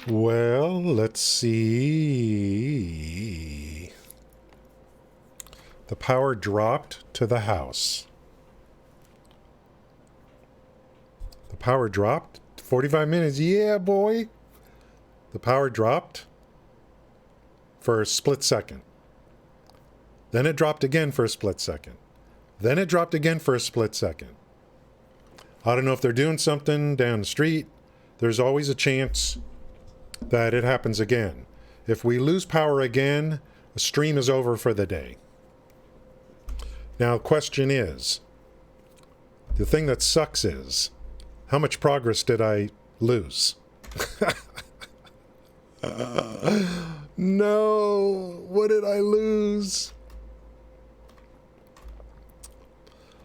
Well, let's see. The power dropped to the house. The power dropped. 45 minutes. Yeah, boy. The power dropped for a split second. Then it dropped again for a split second. Then it dropped again for a split second. I don't know if they're doing something down the street. There's always a chance that it happens again. If we lose power again, the stream is over for the day. Now, the question is, the thing that sucks is, how much progress did I lose? No, what did I lose?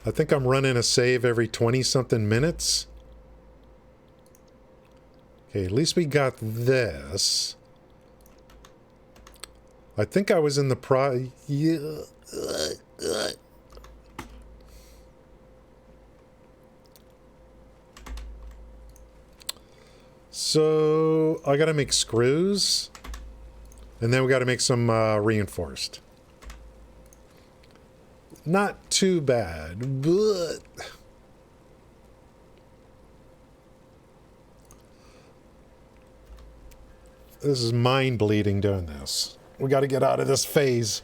I think I'm running a save every 20-something minutes. Okay, at least we got this. I think I was in the yeah. So, I gotta make screws. And then we gotta make some reinforced. Not too bad, but... This is mind-bleeding doing this. We gotta get out of this phase.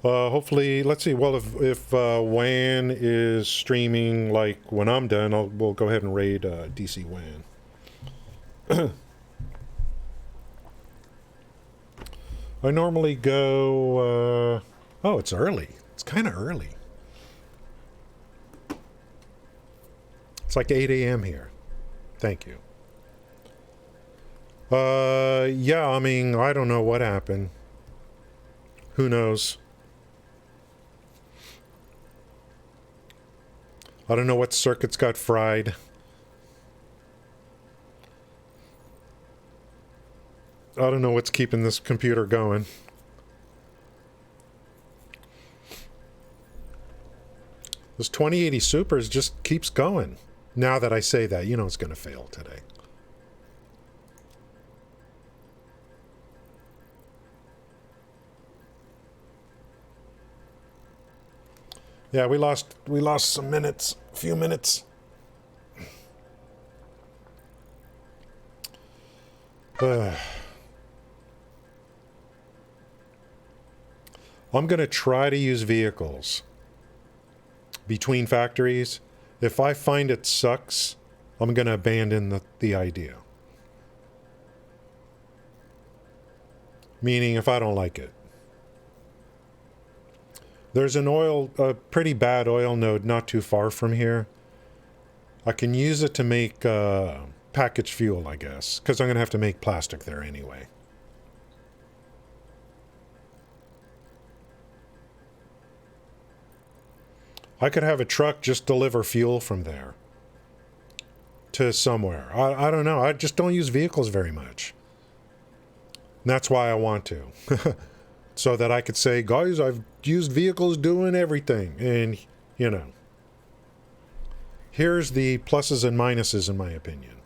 Hopefully, let's see. Well, if WAN is streaming like when I'm done, we'll go ahead and raid DC WAN. I normally go. Oh, it's early. It's kind of early. It's like 8 a.m. here. Thank you. Yeah. I mean, I don't know what happened. Who knows? I don't know what circuits got fried. I don't know what's keeping this computer going. This 2080 Supers just keeps going. Now that I say that, you know it's going to fail today. Yeah, we lost some minutes, a few minutes. I'm going to try to use vehicles between factories. If I find it sucks, I'm going to abandon the idea. Meaning if I don't like it. There's a pretty bad oil node not too far from here. I can use it to make packaged fuel, I guess, because I'm going to have to make plastic there anyway. I could have a truck just deliver fuel from there to somewhere. I don't know. I just don't use vehicles very much. And that's why I want to. So that I could say, guys, I've used vehicles doing everything. And, you know, here's the pluses and minuses, in my opinion.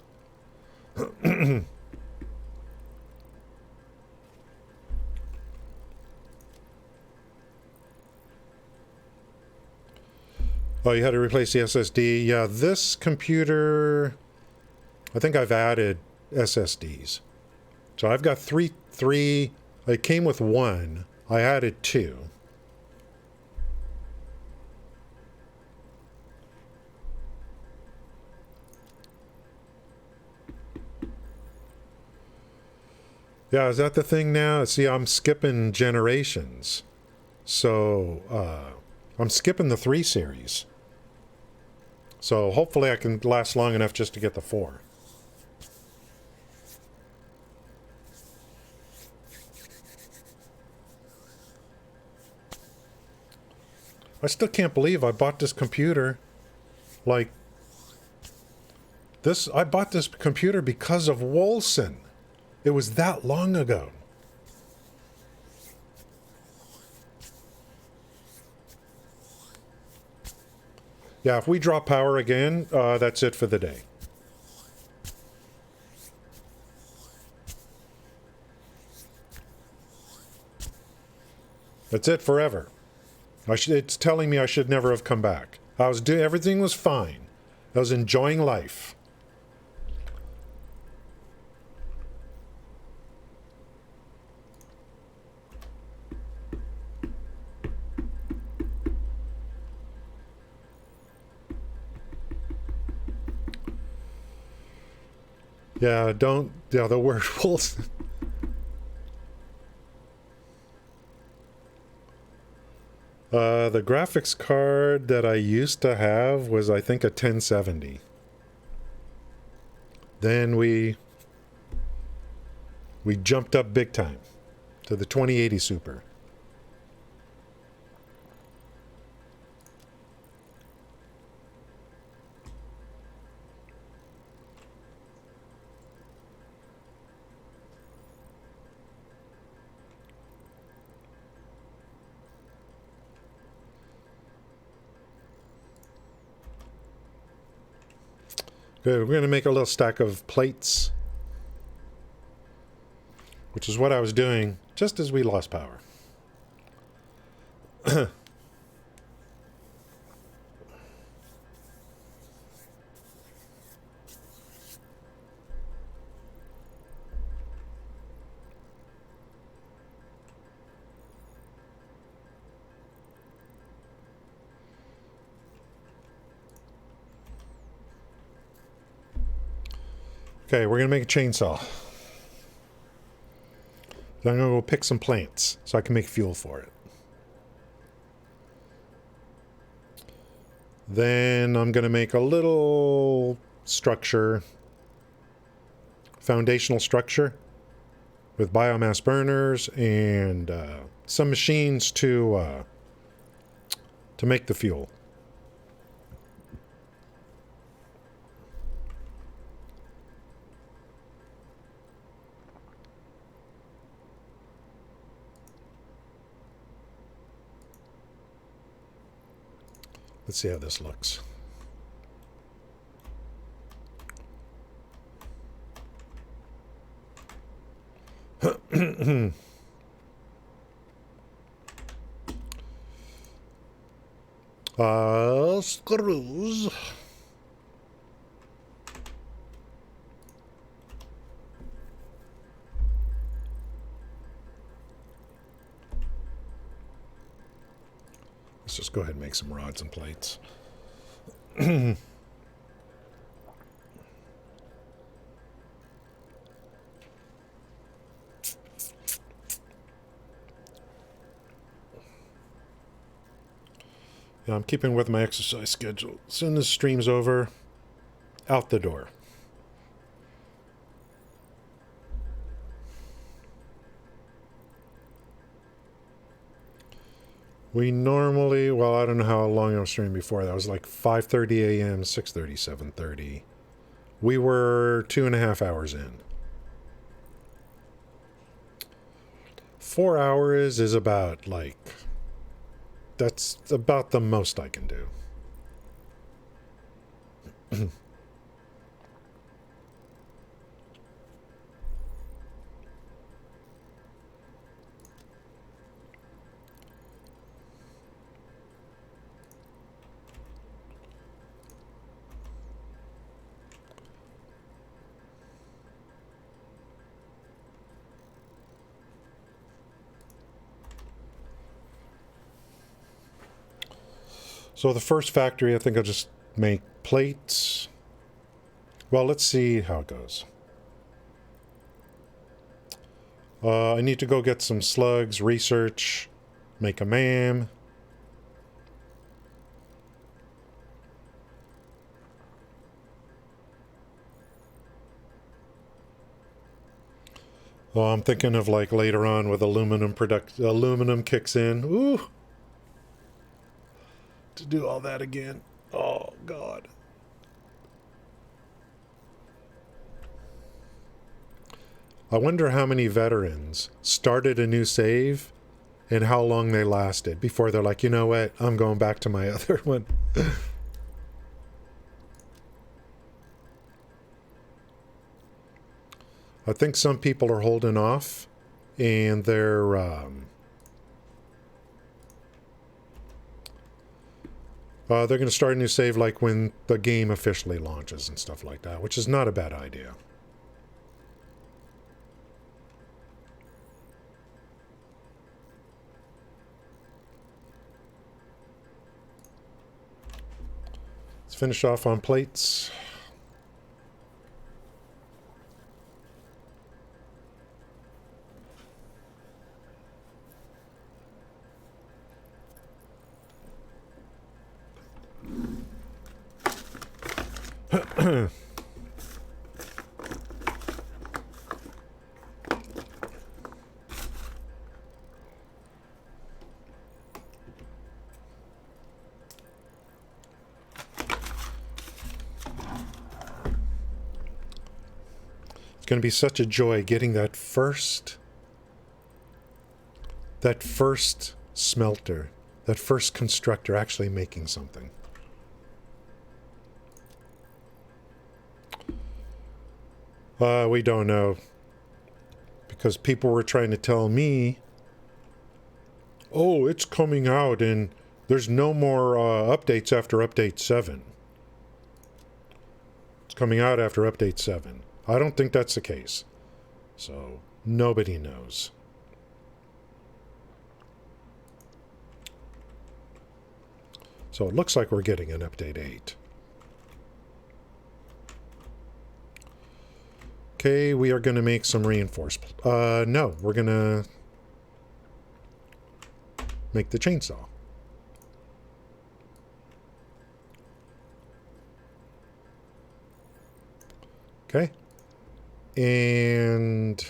Oh, you had to replace the SSD. Yeah, this computer, I think I've added SSDs. So I've got three. It came with one. I added two. Yeah, is that the thing now? See, I'm skipping generations. So, I'm skipping the 3 series. So hopefully I can last long enough just to get the 4. I still can't believe I bought this computer. Like, I bought this computer because of Wolson. It was that long ago. Yeah, if we drop power again, that's it for the day. That's it forever. It's telling me I should never have come back. Everything was fine. I was enjoying life. Yeah, the word wolves. The graphics card that I used to have was, I think, a 1070. Then we jumped up big time to the 2080 Super. Good. We're going to make a little stack of plates, which is what I was doing just as we lost power. Okay, we're going to make a chainsaw. Then I'm going to go pick some plants so I can make fuel for it. Then I'm going to make a little structure, foundational structure, with biomass burners and some machines to make the fuel. Let's see how this looks. Screws. Let's just go ahead and make some rods and plates. Yeah, I'm keeping with my exercise schedule. As soon as stream's over, out the door. We normally, well, I don't know how long I was streaming before. That was like 5:30 a.m., 6:30, 7:30. We were 2.5 hours in. 4 hours is about like, that's about the most I can do. So the first factory, I think I'll just make plates. Well, let's see how it goes. I need to go get some slugs, research, make a MAM. Oh, I'm thinking of like later on with aluminum kicks in. Ooh. To do all that again. Oh, God. I wonder how many veterans started a new save and how long they lasted before they're like, you know what, I'm going back to my other one. I think some people are holding off, and they're going to start a new save like when the game officially launches and stuff like that, which is not a bad idea. Let's finish off on plates. It's going to be such a joy getting that first smelter, that first constructor actually making something. We don't know, because people were trying to tell me, oh, it's coming out and there's no more updates after update 7. It's coming out after update 7. I don't think that's the case. So, nobody knows. So it looks like we're getting an update 8. Okay, we are going to make some reinforcement. No, we're going to make the chainsaw. Okay. And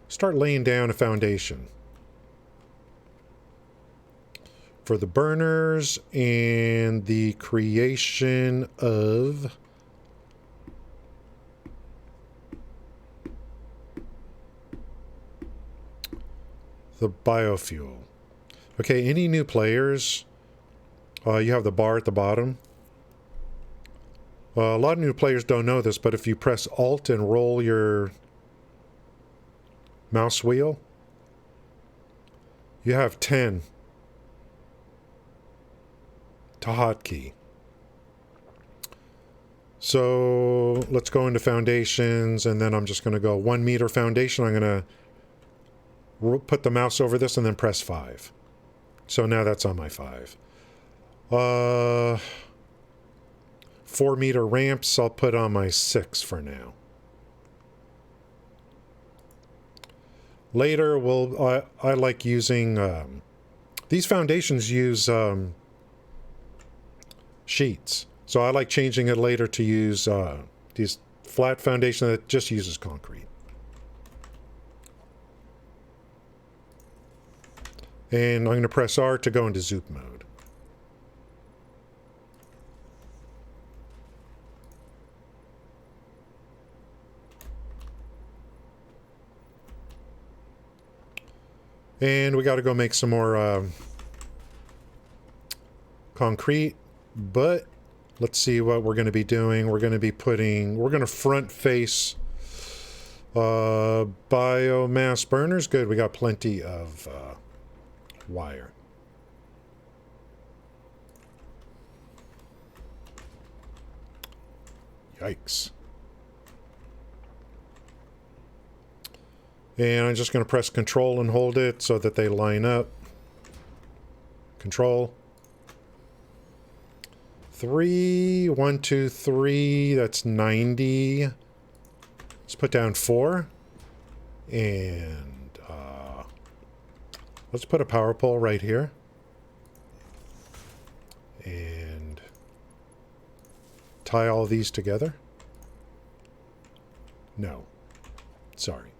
start laying down a foundation for the burners and the creation of the biofuel. Okay, any new players, you have the bar at the bottom. A lot of new players don't know this, but if you press Alt and roll your mouse wheel, you have 10 to hotkey. So let's go into foundations, and then I'm just going to go 1 meter foundation. I'm going to put the mouse over this and then press 5. So now that's on my 5. 4 meter ramps I'll put on my 6 for now. Later, I like using these foundations use sheets, so I like changing it later to use these flat foundation that just uses concrete. And I'm going to press R to go into zoop mode. And we got to go make some more concrete, but let's see what we're going to be doing. We're going to front face biomass burners. Good, we got plenty of wire. Yikes. And I'm just going to press Control and hold it so that they line up. Control. 3, 1, 2, 3. That's 90. Let's put down 4. And let's put a power pole right here. And tie all these together. No. Sorry.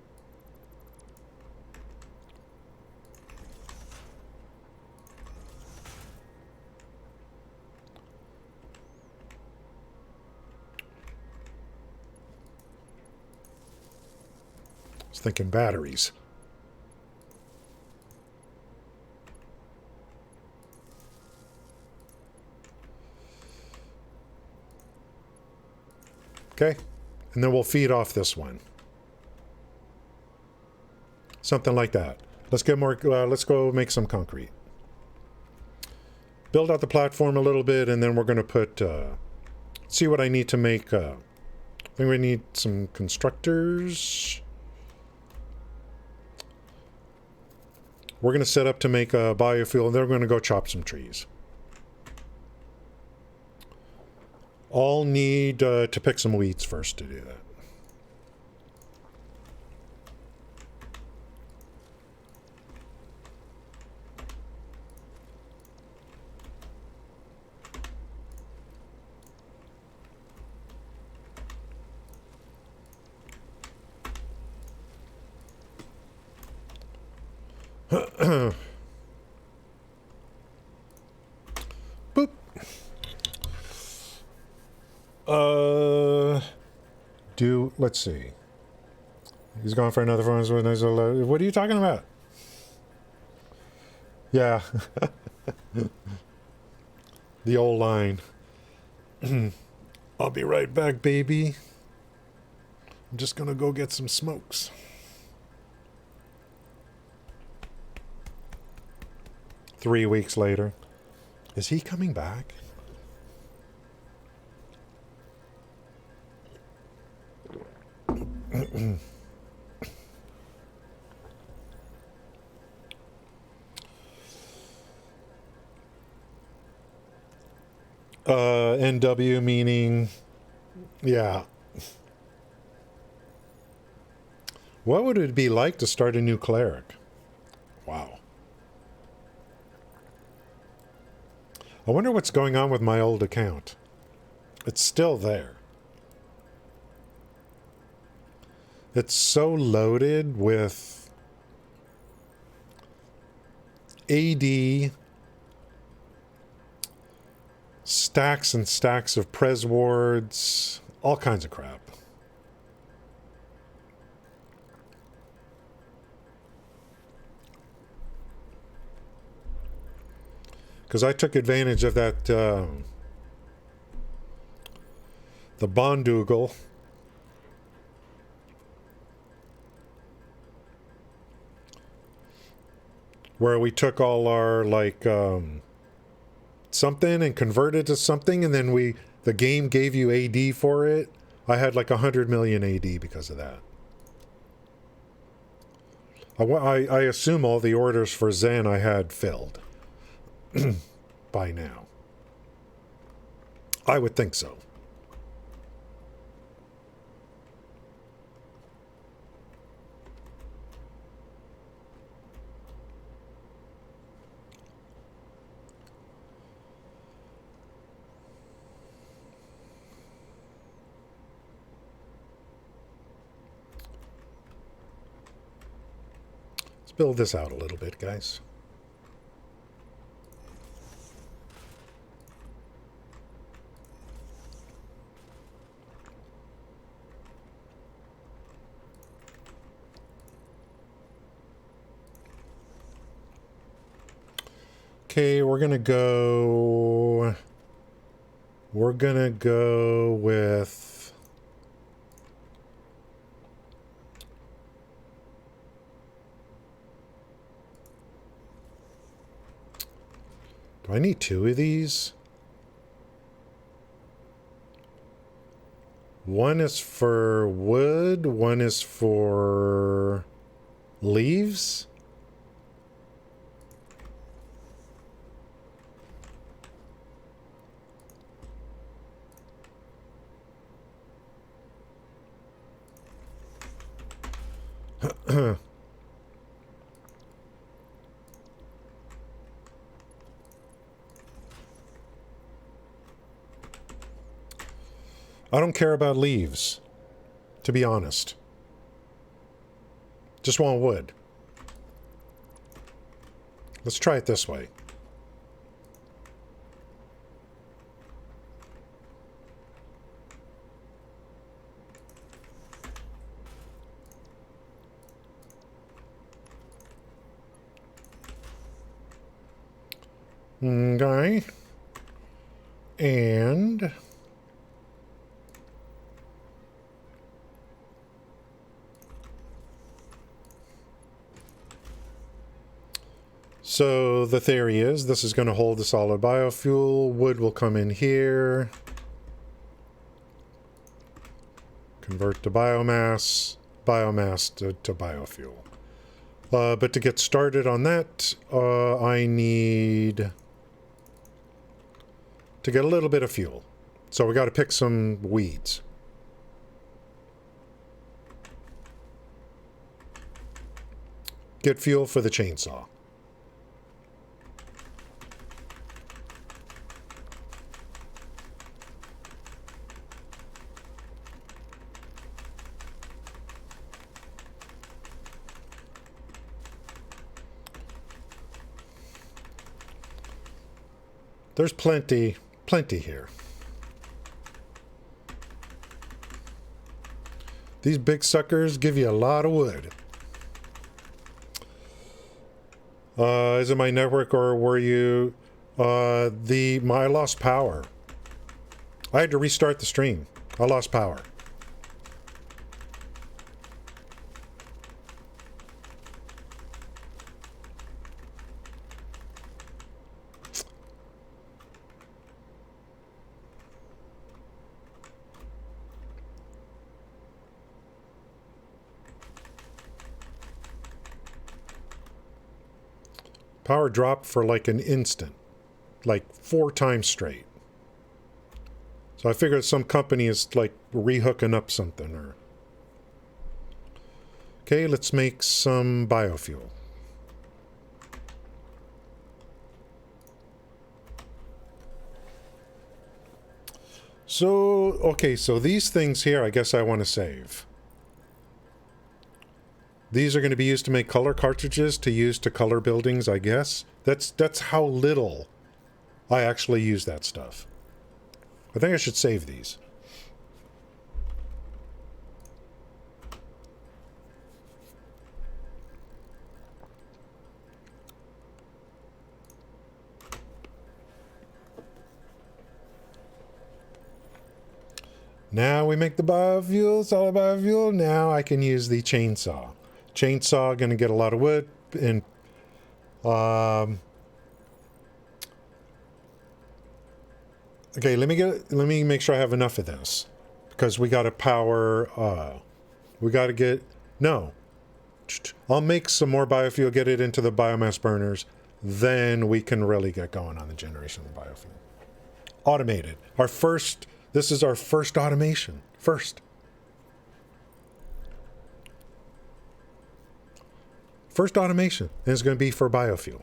Thinking batteries. Okay, And then we'll feed off this one. Something like that. Let's get more, let's go make some concrete. Build out the platform a little bit, and then we're going to put, see what I need to make. I think we need some constructors. We're going to set up to make a biofuel, and then we're going to go chop some trees. I'll need to pick some weeds first to do that. Boop. Let's see. He's gone for another phone. What are you talking about? Yeah. The old line. I'll be right back, baby. I'm just gonna go get some smokes. Three weeks later. Is he coming back? NW meaning, yeah. What would it be like to start a new cleric? Wow. I wonder what's going on with my old account. It's still there. It's so loaded with AD, stacks and stacks of Pres wards, all kinds of crap. Because I took advantage of that, the Bondoogle. Where we took all our, like, something and converted to something, and then the game gave you AD for it. I had like 100 million AD because of that. I assume all the orders for Zen I had filled by now. I would think so. Build this out a little bit, guys. Okay, we're gonna go with do I need two of these? One is for wood, one is for leaves. I don't care about leaves, to be honest. Just want wood. Let's try it this way. Okay. And So the theory is this is going to hold the solid biofuel. Wood will come in here. Convert to biomass. Biomass to biofuel. But to get started on that, I need to get a little bit of fuel. So we got to pick some weeds. Get fuel for the chainsaw. There's plenty here. These big suckers give you a lot of wood. Is it my network or were you... I lost power. I had to restart the stream. I lost power. Power dropped for like an instant, like 4 times straight. So I figured some company is like rehooking up something or... Okay, let's make some biofuel. So, okay, so these things here, I guess I want to save. These are going to be used to make color cartridges to use to color buildings, I guess. That's how little I actually use that stuff. I think I should save these. Now we make the biofuel, solid biofuel. Now I can use the chainsaw. Chainsaw, gonna get a lot of wood, and okay, let me make sure I have enough of this, because we got to power. We got to get I'll make some more biofuel, get it into the biomass burners, then we can really get going on the generation of biofuel. Automated. This is our first automation. First automation, and it's going to be for biofuel.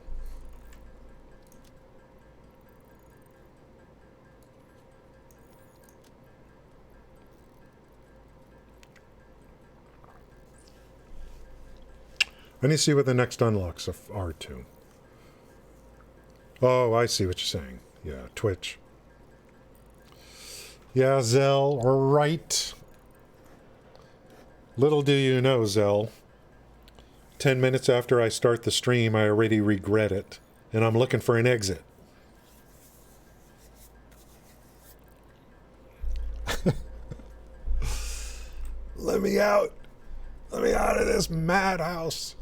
I need to see what the next unlocks are too. Oh, I see what you're saying. Yeah, Twitch. Yeah, Zell, right. Little do you know, Zell. 10 minutes after I start the stream, I already regret it. And I'm looking for an exit. Let me out. Let me out of this madhouse.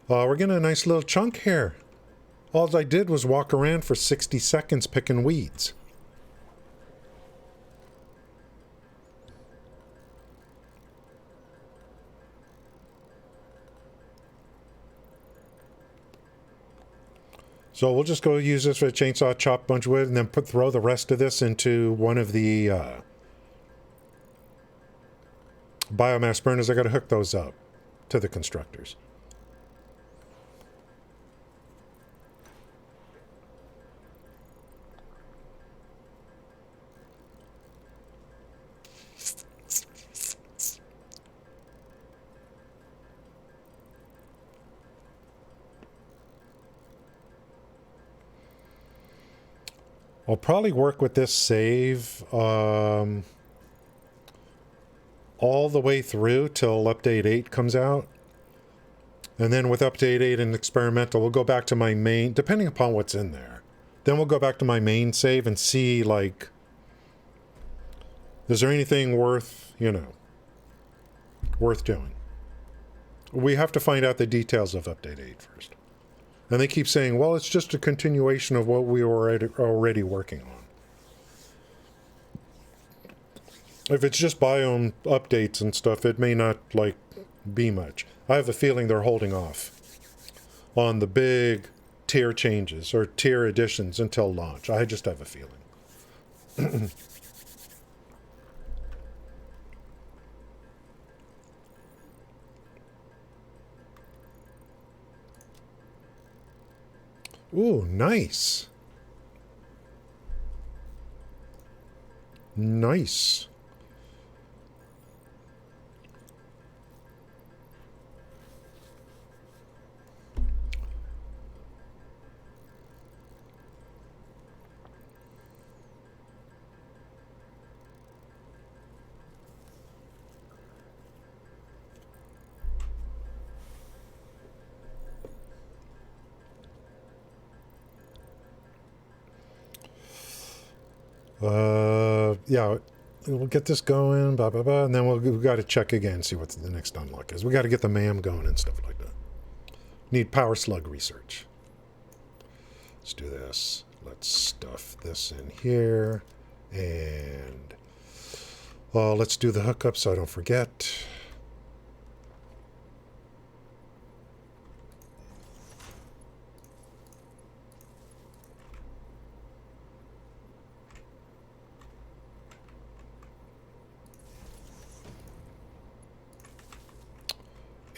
We're getting a nice little chunk here. All I did was walk around for 60 seconds picking weeds. So we'll just go use this for a chainsaw, chop a bunch of wood, and then throw the rest of this into one of the biomass burners. I got to hook those up to the constructors. I'll probably work with this save all the way through till update 8 comes out. And then with update 8 and experimental, we'll go back to my main, depending upon what's in there. Then we'll go back to my main save and see, like, Is there anything worth, worth doing? We have to find out the details of Update 8 first. And they keep saying, well, it's just a continuation of what we were already working on. If it's just biome updates and stuff, it may not, be much. I have a feeling they're holding off on the big tier changes or tier additions until launch. I just have a feeling. Ooh, nice. Nice. Yeah, we'll get this going, blah, blah, blah, and then we've got to check again, see what the next unlock is. We got to get the MAM going and stuff like that. Need power slug research. Let's do this. Let's stuff this in here, and let's do the hookup so I don't forget.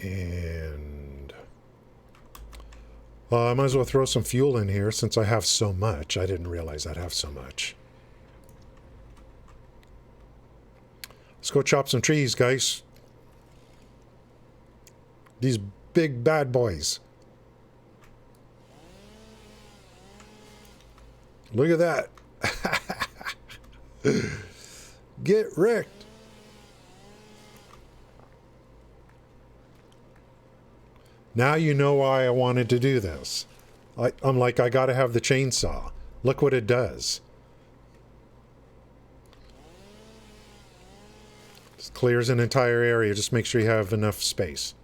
And I might as well throw some fuel in here since I have so much. I didn't realize I'd have so much. Let's go chop some trees, guys. These big bad boys. Look at that. Get wrecked. Now you know why I wanted to do this. I'm like, I gotta have the chainsaw. Look what it does. Just clears an entire area. Just make sure you have enough space.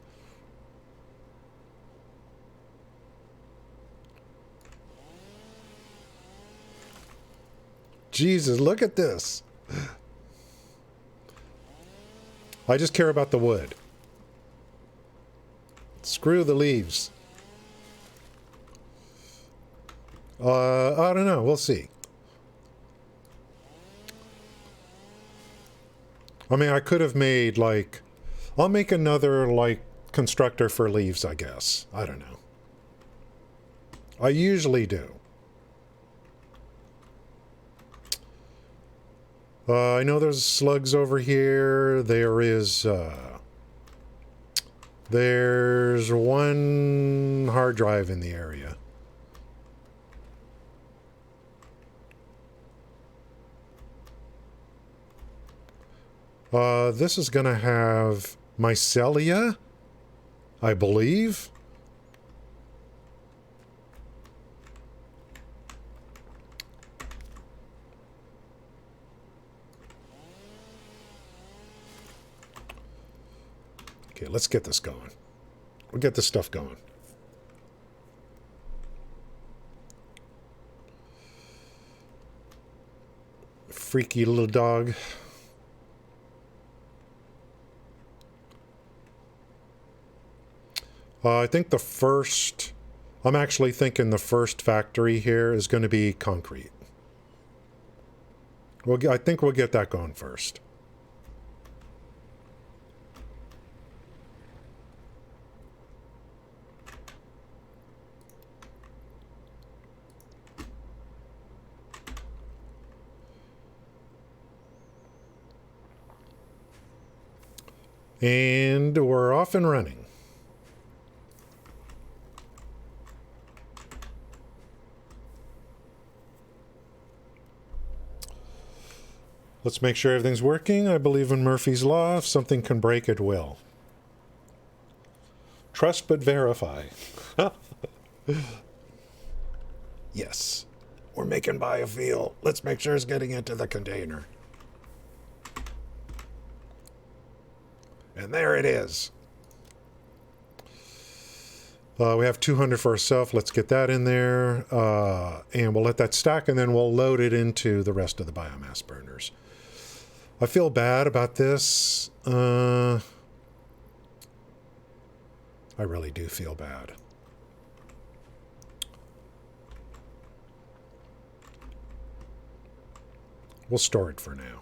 Jesus, look at this. I just care about the wood. Screw the leaves. I don't know. We'll see. I mean, I could have made, I'll make another, constructor for leaves, I guess. I don't know. I usually do. I know there's slugs over here. There's one hard drive in the area. This is going to have mycelia, I believe. Okay, let's get this going. We'll get this stuff going. Freaky little dog. I think I'm actually thinking the first factory here is going to be concrete. I think we'll get that going first. And we're off and running. Let's make sure everything's working. I believe in Murphy's Law. If something can break, it will. Trust but verify. Yes. We're making biofuel. Let's make sure it's getting into the container. And there it is. We have 200 for ourselves. Let's get that in there. And we'll let that stack, and then we'll load it into the rest of the biomass burners. I feel bad about this. I really do feel bad. We'll store it for now.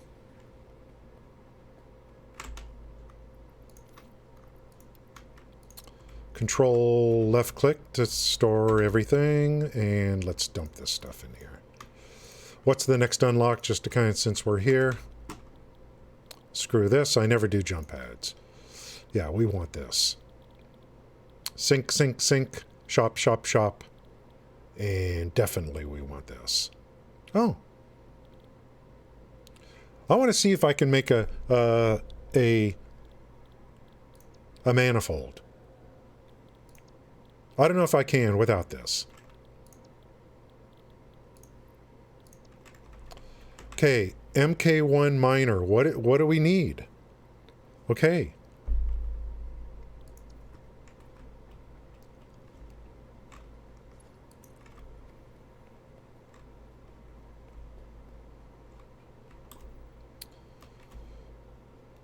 Control left click to store everything, and let's dump this stuff in here. What's the next unlock, just to kind of, since we're here? Screw this, I never do jump pads. Yeah, we want this. Sync, sync, sync, shop, shop, shop. And definitely we want this. Oh. I want to see if I can make a manifold. I don't know if I can without this. Okay, MK1 miner. What do we need? Okay.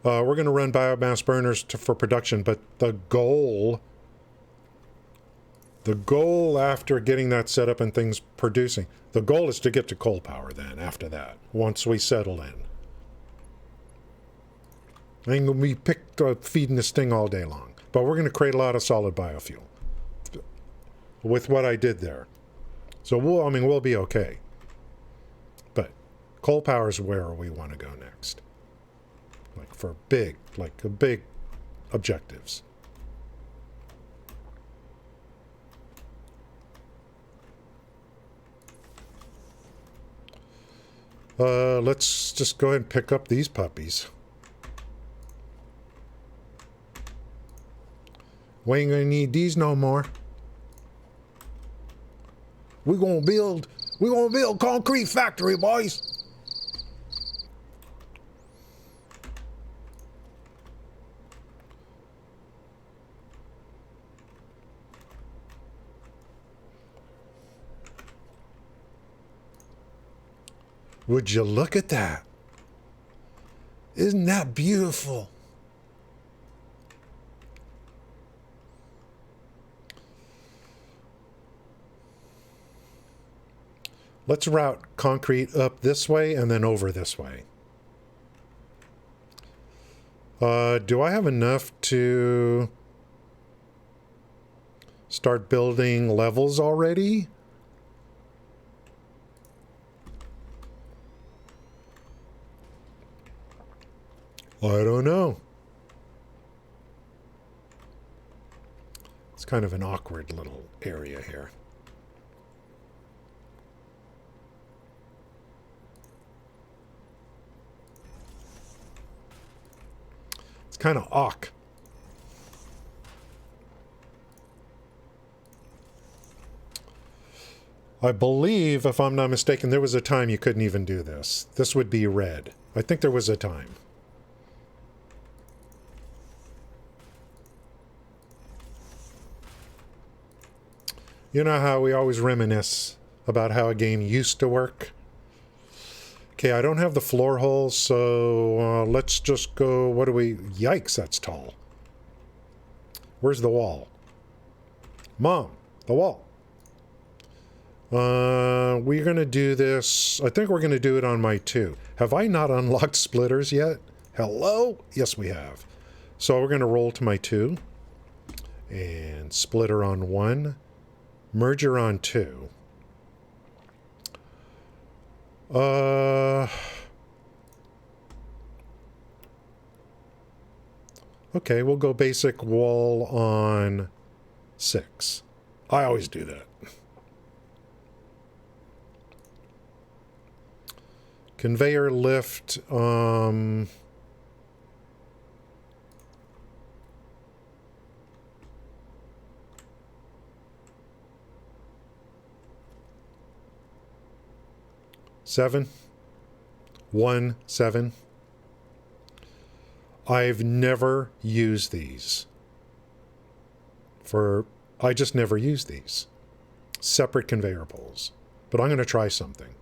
We're going to run biomass burners for production, but the goal after getting that set up and things producing, the goal is to get to coal power then after that, once we settle in. I ain't going to be feeding this thing all day long, but we're going to create a lot of solid biofuel with what I did there. So we'll be okay. But coal power is where we want to go next. For big objectives. Let's just go ahead and pick up these puppies. We ain't gonna need these no more. We're gonna build concrete factory, boys. Would you look at that? Isn't that beautiful? Let's route concrete up this way and then over this way. Do I have enough to start building levels already? I don't know. It's kind of an awkward little area here. It's kind of awk. I believe, if I'm not mistaken, there was a time you couldn't even do this. This would be red. I think there was a time. You know how we always reminisce about how a game used to work? Okay, I don't have the floor holes, so let's just go... What do we... Yikes, that's tall. Where's the wall? Mom, the wall. We're going to do this... I think we're going to do it on my 2. Have I not unlocked splitters yet? Hello? Yes, we have. So we're going to roll to my 2. And splitter on 1. Merger on 2. Okay, we'll go basic wall on 6. I always do that. Conveyor lift, 7. 1, 7. I've never used these. I just never use these. Separate conveyor poles. But I'm going to try something.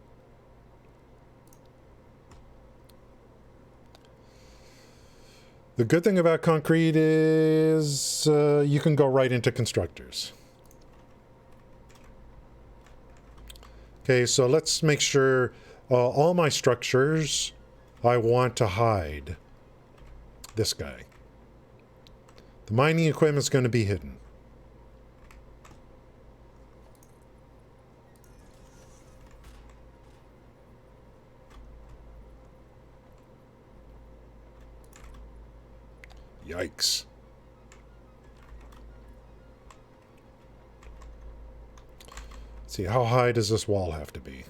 The good thing about concrete is you can go right into constructors. Okay, so let's make sure all my structures I want to hide this guy. The mining equipment is going to be hidden. Yikes. Let's see, how high does this wall have to be?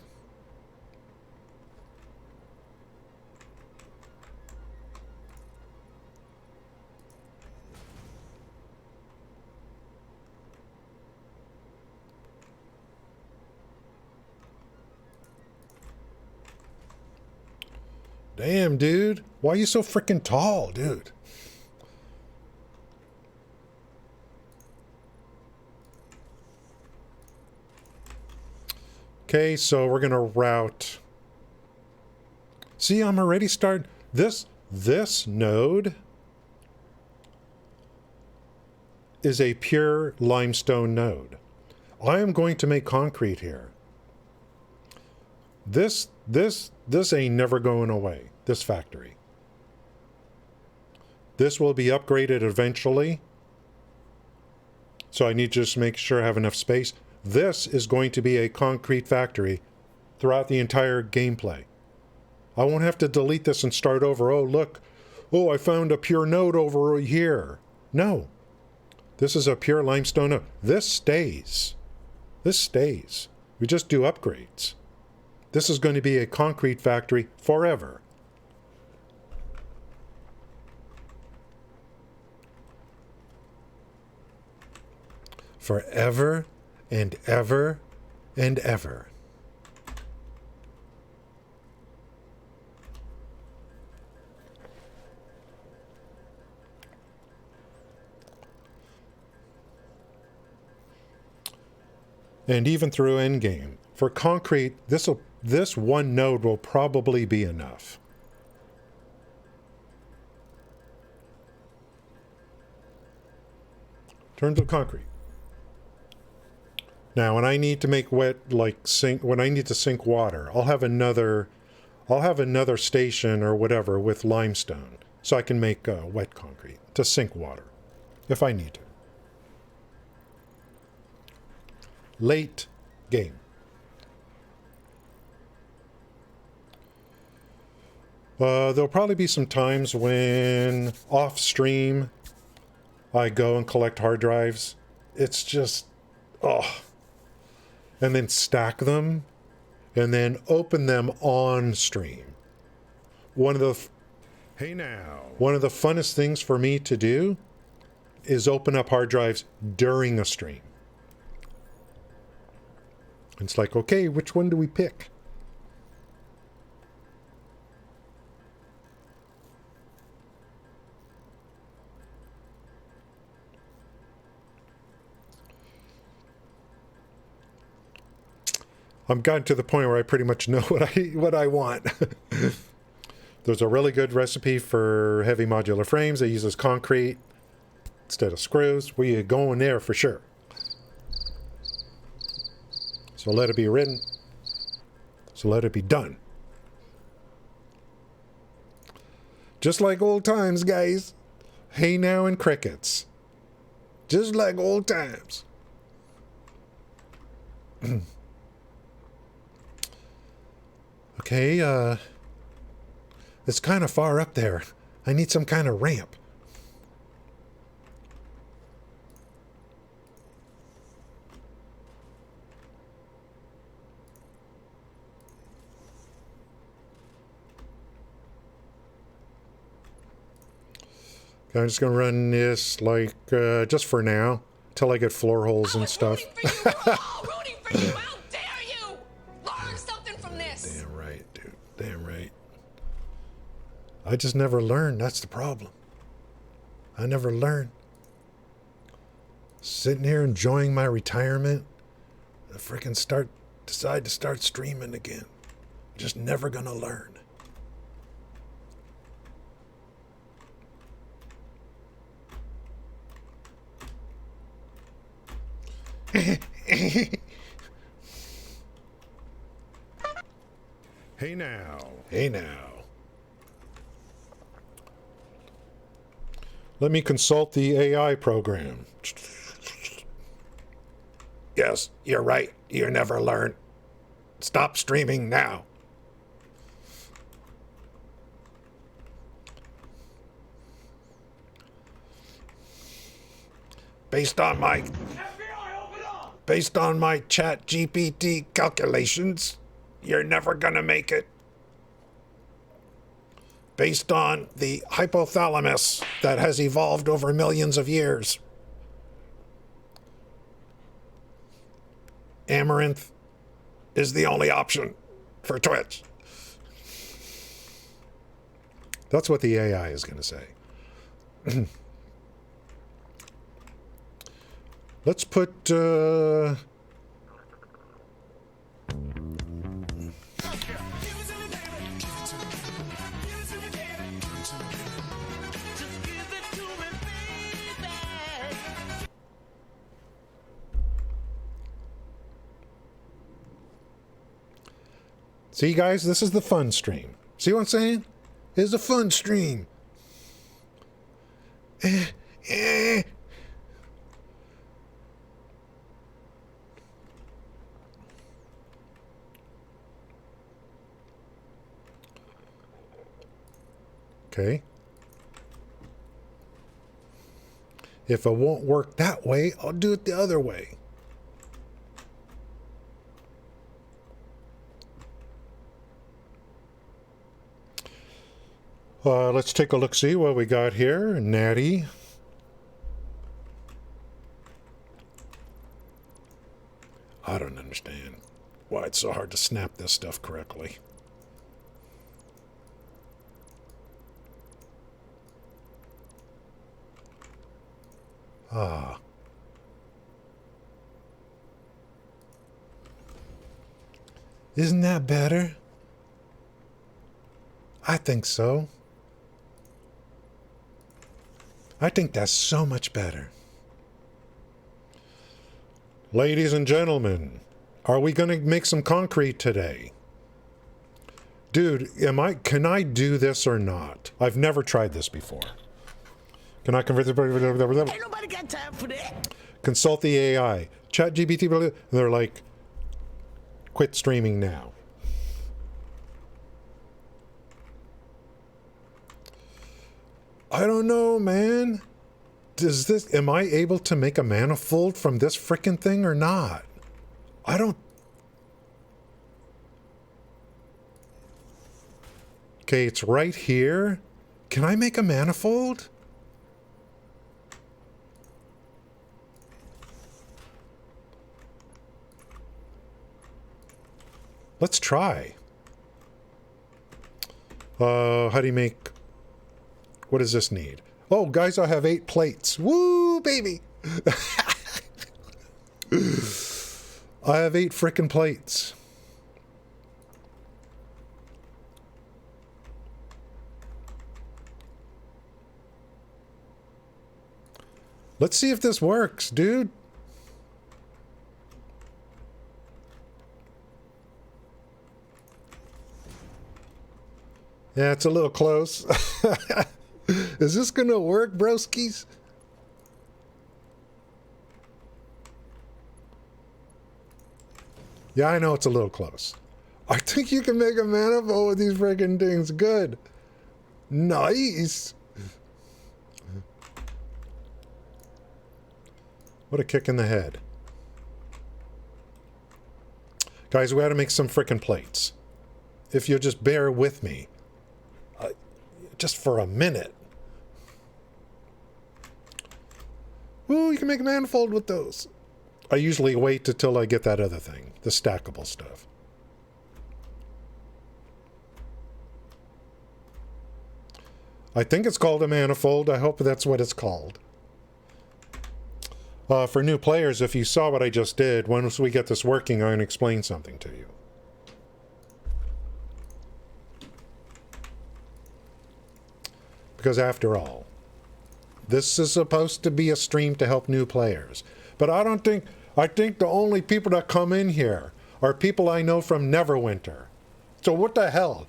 Damn, dude. Why are you so freaking tall, dude? Okay, so we're going to route. See, I'm already starting. This node is a pure limestone node. I am going to make concrete here. This ain't never going away, this factory. This will be upgraded eventually. So I need to just make sure I have enough space. This is going to be a concrete factory throughout the entire gameplay. I won't have to delete this and start over. Oh, look. Oh, I found a pure node over here. No. This is a pure limestone node. This stays. This stays. We just do upgrades. This is going to be a concrete factory forever. Forever and ever and ever. And even through endgame. For concrete, this one node will probably be enough. Turn to concrete. Now, when I need to make when I need to sink water, I'll have another station or whatever with limestone, so I can make wet concrete to sink water, if I need to. Late game. There'll probably be some times when off stream I go and collect hard drives. It's just, and then stack them, and then open them on stream. One of the funnest things for me to do is open up hard drives during a stream. It's like, okay, which one do we pick? I've gotten to the point where I pretty much know what I want. There's a really good recipe for heavy modular frames that uses concrete instead of screws. We're going there for sure. So let it be written. So let it be done. Just like old times, guys. Hey now and crickets. Just like old times. Okay, it's kind of far up there. I need some kind of ramp. Okay, I'm just going to run this, like, just for now, till I get floor holes and stuff. Rooting for you! How dare you! Learn something from this! Damn right, dude. Damn right. I just never learn. That's the problem. I never learn. Sitting here enjoying my retirement. I freaking decide to start streaming again. Just never gonna learn. Hey now. Hey now. Let me consult the AI program. Yes, you're right. You never learn. Stop streaming now. Based on my chat GPT calculations, you're never gonna make it. Based on the hypothalamus that has evolved over millions of years. Amaranth is the only option for Twitch. That's what the AI is going to say. Let's put... See, guys, this is the fun stream. See what I'm saying? It's a fun stream. Okay. If it won't work that way, I'll do it the other way. Let's take a look, see what we got here. Natty. I don't understand why it's so hard to snap this stuff correctly. Ah. Isn't that better? I think so. I think that's so much better. Ladies and gentlemen, are we going to make some concrete today? Dude, can I do this or not? I've never tried this before. Can I convert the... Ain't nobody got time for that. Consult the AI. Chat GPT. They're like, quit streaming now. I don't know, man. Am I able to make a manifold from this frickin' thing or not? I don't... Okay, it's right here. Can I make a manifold? Let's try. How do you make... What does this need? Oh, guys, I have 8 plates. Woo, baby! I have 8 frickin' plates. Let's see if this works, dude. Yeah, it's a little close. Is this gonna work, broskies? Yeah, I know it's a little close. I think you can make a manifold with these freaking things. Good. Nice. What a kick in the head. Guys, we gotta make some freaking plates. If you'll just bear with me. Just for a minute. Ooh, you can make a manifold with those. I usually wait until I get that other thing, the stackable stuff. I think it's called a manifold. I hope that's what it's called. For new players, if you saw what I just did, once we get this working, I'm going to explain something to you. Because after all, this is supposed to be a stream to help new players. But I think the only people that come in here are people I know from Neverwinter. So what the hell?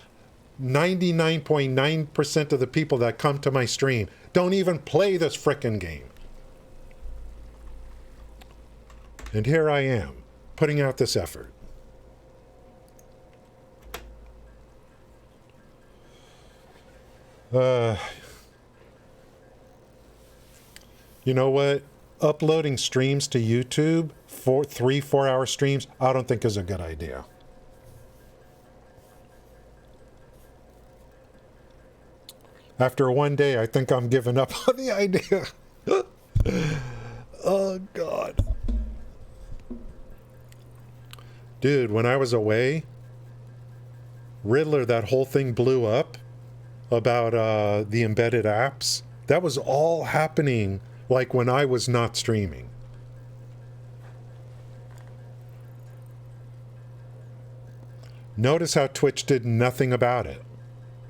99.9% of the people that come to my stream don't even play this frickin' game. And here I am, putting out this effort. You know what? Uploading streams to YouTube, 3-4 hour streams, I don't think is a good idea. After one day, I think I'm giving up on the idea. Oh, God. Dude, when I was away, Riddler, that whole thing blew up about the embedded apps. That was all happening like when I was not streaming. Notice how Twitch did nothing about it.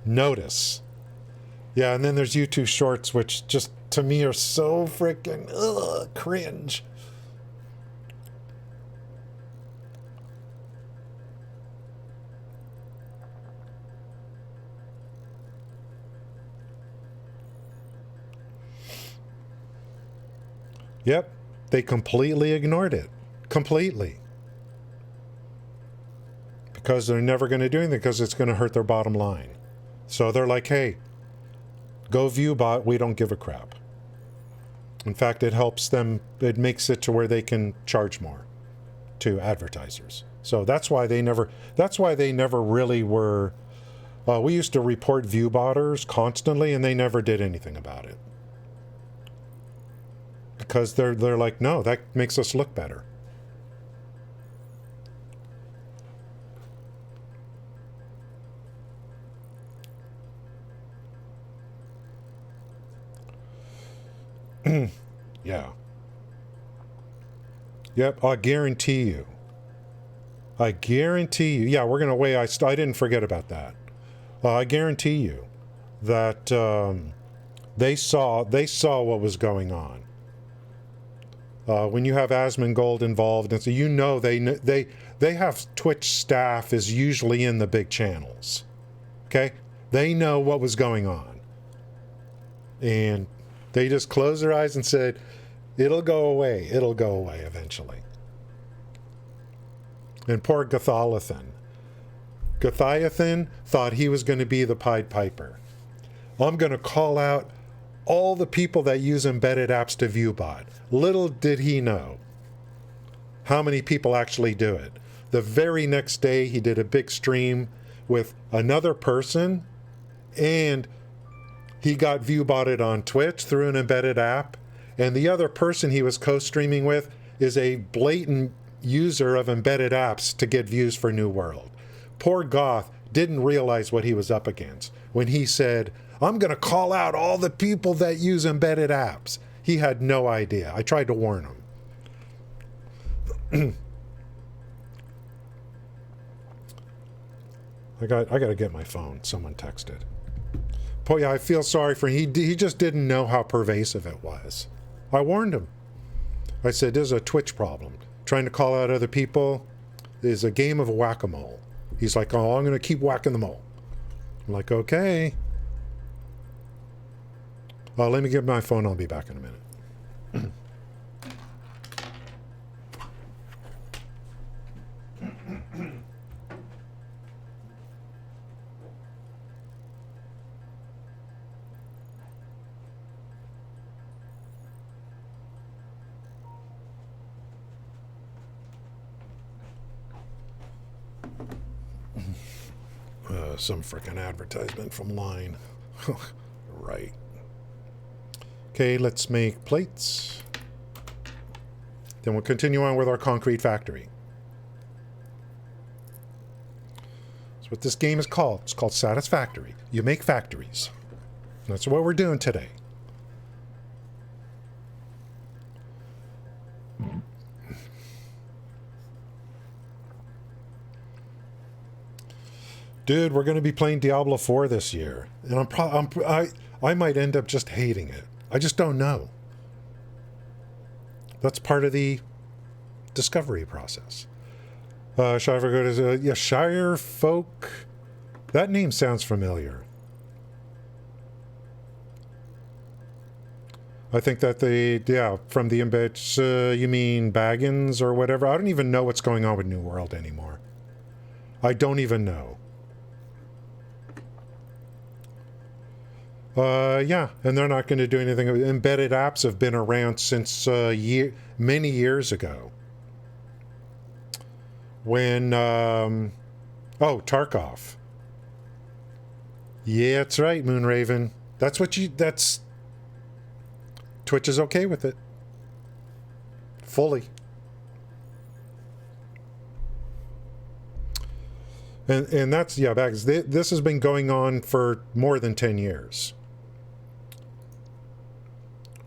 Notice. Yeah, and then there's YouTube Shorts, which just, to me, are so freaking cringe. Yep, they completely ignored it. Completely. Because they're never going to do anything because it's going to hurt their bottom line. So they're like, hey, go view bot, we don't give a crap. In fact, it helps them, it makes it to where they can charge more to advertisers. So that's why they never really were, we used to report view botters constantly and they never did anything about it. Because they're like, no, that makes us look better. Yeah. Yep, I guarantee you. Yeah, we're going to wait. I didn't forget about that. I guarantee you that they saw what was going on. When you have Asmongold involved, and so you know they have Twitch staff is usually in the big channels. Okay? They know what was going on. And they just closed their eyes and said, it'll go away. It'll go away eventually. And poor Gothiathan. Gothiathan thought he was going to be the Pied Piper. I'm going to call out all the people that use embedded apps to ViewBot. Little did he know how many people actually do it. The very next day, he did a big stream with another person, and he got ViewBotted on Twitch through an embedded app, and the other person he was co-streaming with is a blatant user of embedded apps to get views for New World. Poor Goth didn't realize what he was up against when he said, I'm going to call out all the people that use embedded apps. He had no idea. I tried to warn him. I got to get my phone. Someone texted. Oh yeah, I feel sorry for him. He just didn't know how pervasive it was. I warned him. I said, there's a Twitch problem. Trying to call out other people is a game of whack-a-mole. He's like, oh, I'm going to keep whacking them all. I'm like, okay. Let me get my phone. I'll be back in a minute. Some frickin' advertisement from Line. Right. Okay, let's make plates. Then we'll continue on with our concrete factory. That's what this game is called. It's called Satisfactory. You make factories. That's what we're doing today. Dude, we're going to be playing Diablo 4 this year, and I might end up just hating it. I just don't know. That's part of the discovery process. Shire Folk. That name sounds familiar. I think that from the embed, you mean Baggins or whatever. I don't even know what's going on with New World anymore. I don't even know. Yeah, and they're not going to do anything. Embedded apps have been around since many years ago. When, Tarkov. Yeah, that's right, Moonraven. That's Twitch is okay with it. Fully. And that's, Bags. This has been going on for more than 10 years.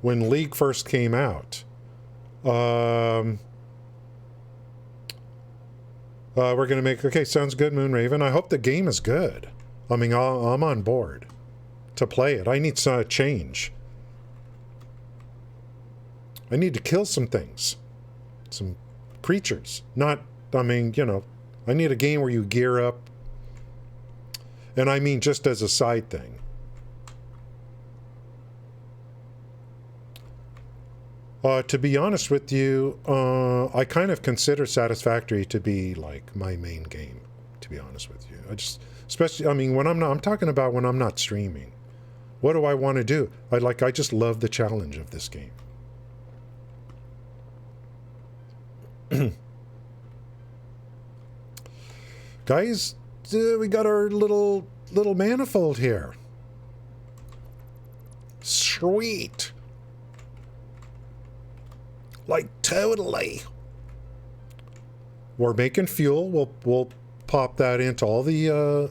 When League first came out, we're going to make... Okay, sounds good, Moonraven. I hope the game is good. I mean, I'm on board to play it. I need some change. I need to kill some things. Some creatures. Not... I mean, I need a game where you gear up. And I mean just as a side thing. To be honest with you, I kind of consider Satisfactory to be like my main game, to be honest with you. Especially, I mean, when I'm talking about when I'm not streaming. What do I want to do? I just love the challenge of this game. Guys, we got our little manifold here. Sweet. Like, totally. We're making fuel. We'll pop that into all the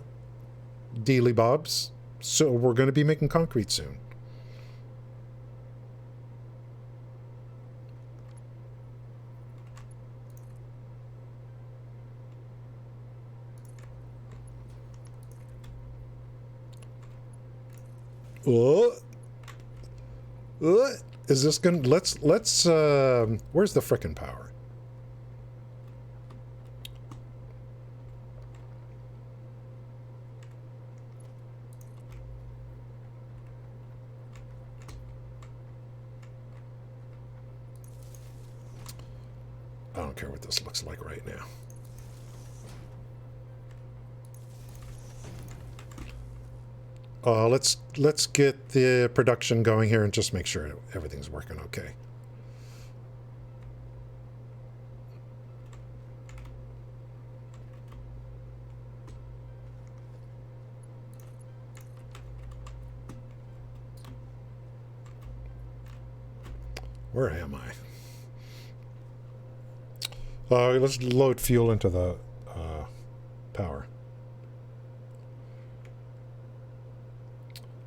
dealy bobs. So we're going to be making concrete soon. Is this gonna... Let's where's the frickin' power? I don't care what this looks like right now. Let's get the production going here and just make sure everything's working okay. Where am I? Let's load fuel into the power.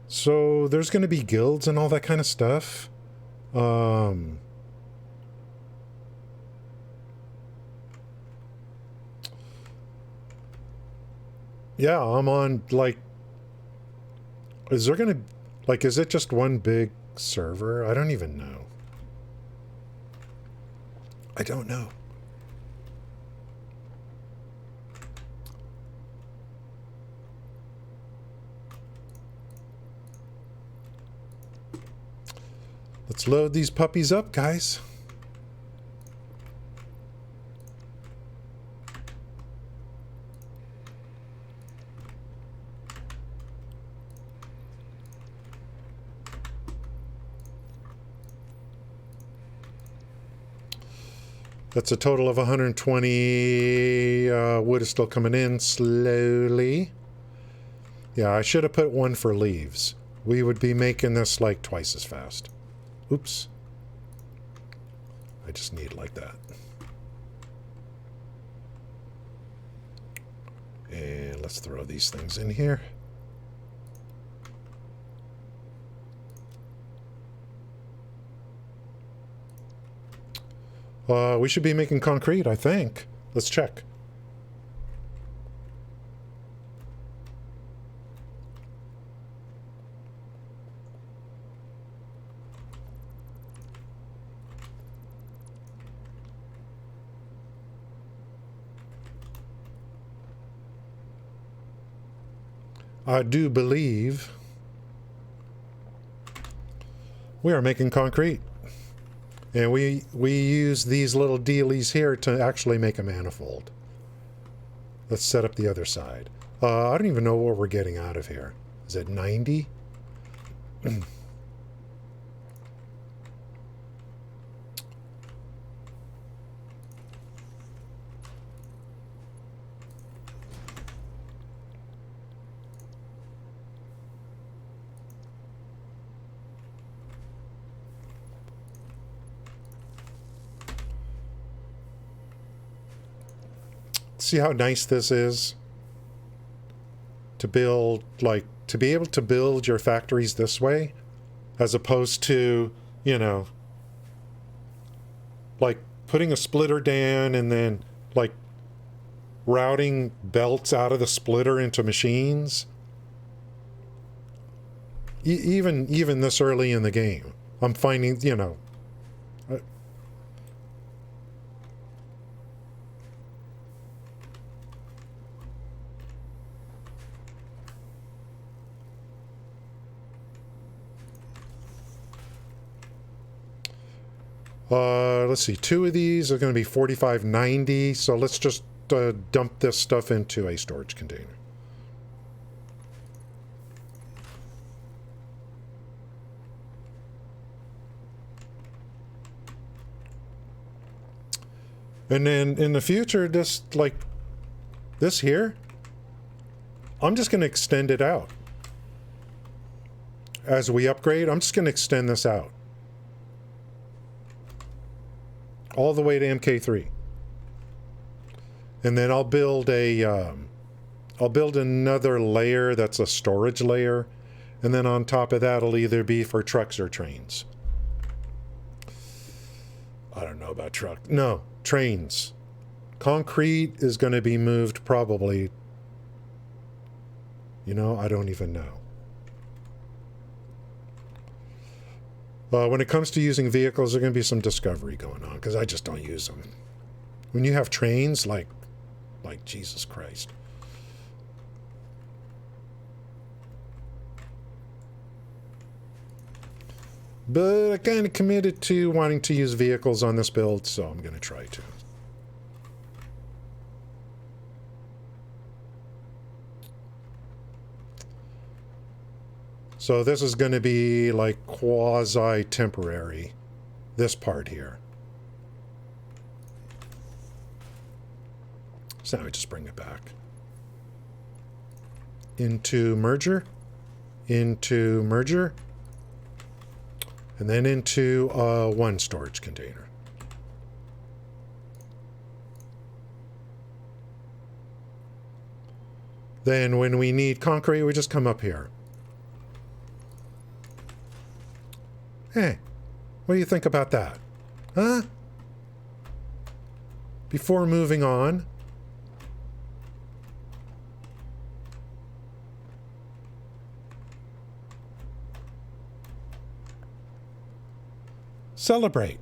So there's going to be guilds and all that kind of stuff. Yeah, I'm on, like... Is there going to... Like, is it just one big server? I don't even know. I don't know. Let's load these puppies up, guys. That's a total of 120. Wood is still coming in slowly. Yeah, I should have put one for leaves. We would be making this like twice as fast. Oops. I just need it like that. And let's throw these things in here. We should be making concrete, I think. Let's check. I do believe we are making concrete. And we use these little dealies here to actually make a manifold. Let's set up the other side. I don't even know what we're getting out of here. Is it 90? See how nice this is? To build, like, to be able to build your factories this way, as opposed to, you know, like putting a splitter down and then, like, routing belts out of the splitter into machines. Even this early in the game, I'm finding, you know, let's see, 2 of these are going to be 4590, so let's just dump this stuff into a storage container. And then in the future, just like this here, I'm just going to extend it out. As we upgrade, I'm just going to extend this out. All the way to MK3. And then I'll build another layer that's a storage layer. And then on top of that, it'll either be for trucks or trains. I don't know about truck. No, trains. Concrete is going to be moved probably. You know, I don't even know. When it comes to using vehicles, there's going to be some discovery going on because I just don't use them. When you have trains, like Jesus Christ. But I kind of committed to wanting to use vehicles on this build, so I'm going to try to. So this is going to be like quasi-temporary, this part here. So now we just bring it back. Into merger, and then into one storage container. Then when we need concrete, we just come up here. Hey, what do you think about that? Huh? Before moving on, celebrate.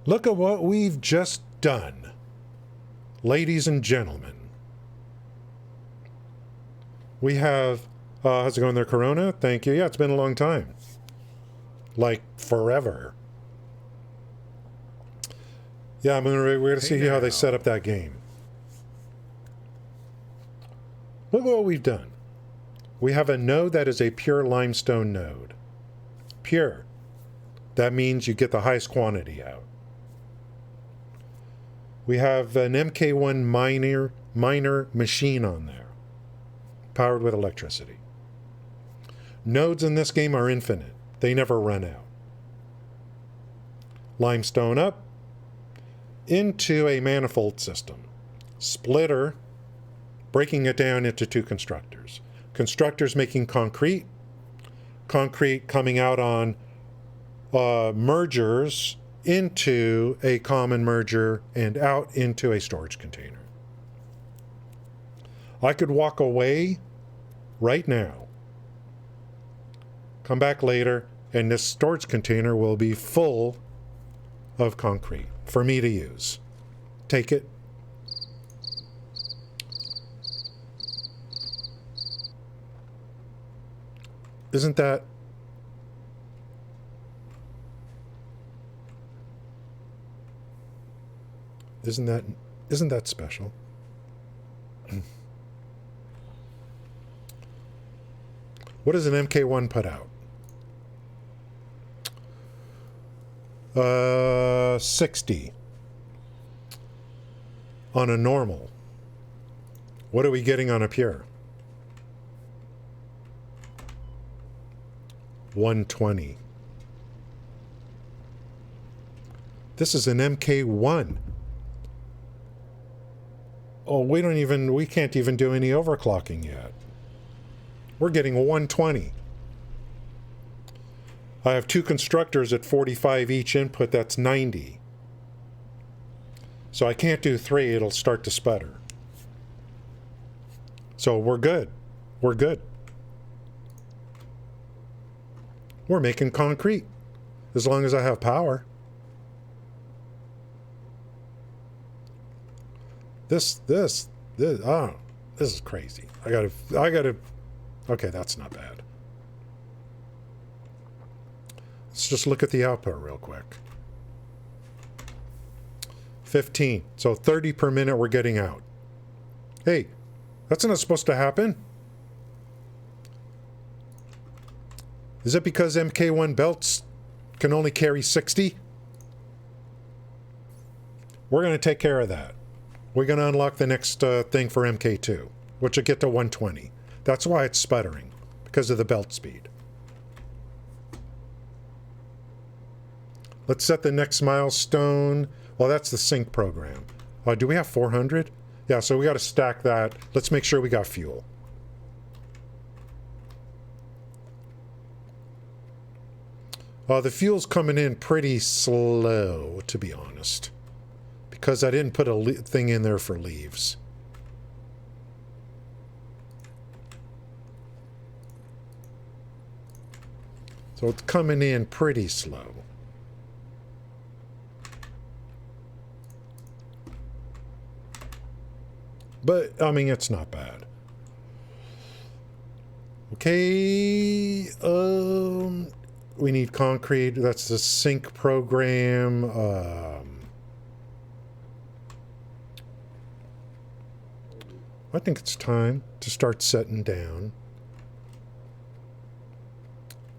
Look at what we've just done, ladies and gentlemen. We have, how's it going there, Corona? Thank you. Yeah, it's been a long time. Like forever. Yeah, we're going to see how they set up that game. Look at what we've done. We have a node that is a pure limestone node. Pure. That means you get the highest quantity out. We have an MK1 miner machine on there, powered with electricity. Nodes in this game are infinite. They never run out. Limestone up into a manifold system. Splitter, breaking it down into 2 constructors. Constructors making concrete. Concrete coming out on mergers into a common merger and out into a storage container. I could walk away right now, come back later, and this storage container will be full of concrete for me to use. Take it. Isn't that special? What does an MK1 put out? 60 on a normal. What are we getting on a pure? 120. This is an MK1. Oh, we can't even do any overclocking yet. We're getting a 120. I have two constructors at 45 each input, that's 90. So I can't do 3, it'll start to sputter. So we're good. We're good. We're making concrete, as long as I have power. This is crazy. I gotta, okay, that's not bad. Let's just look at the output real quick. 15, so 30 per minute we're getting out. Hey, that's not supposed to happen. Is it because MK1 belts can only carry 60? We're going to take care of that. We're going to unlock the next thing for MK2, which will get to 120. That's why it's sputtering, because of the belt speed. Let's set the next milestone. Well, that's the sync program. Do we have 400? Yeah, so we got to stack that. Let's make sure we got fuel. The fuel's coming in pretty slow, to be honest, because I didn't put a thing in there for leaves. So it's coming in pretty slow. But, I mean, it's not bad. Okay, we need concrete. That's the sync program. I think it's time to start setting down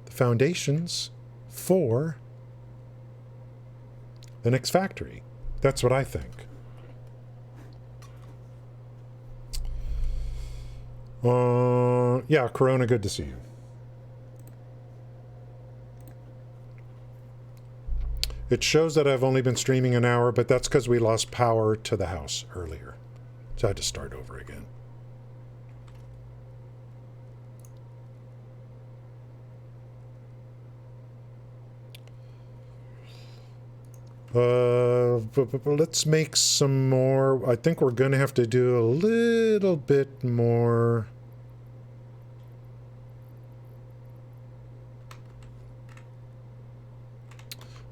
the foundations for the next factory. That's what I think. Yeah, Corona, good to see you. It shows that I've only been streaming an hour, but that's because we lost power to the house earlier. So I had to start over again. But let's make some more. I think we're going to have to do a little bit more.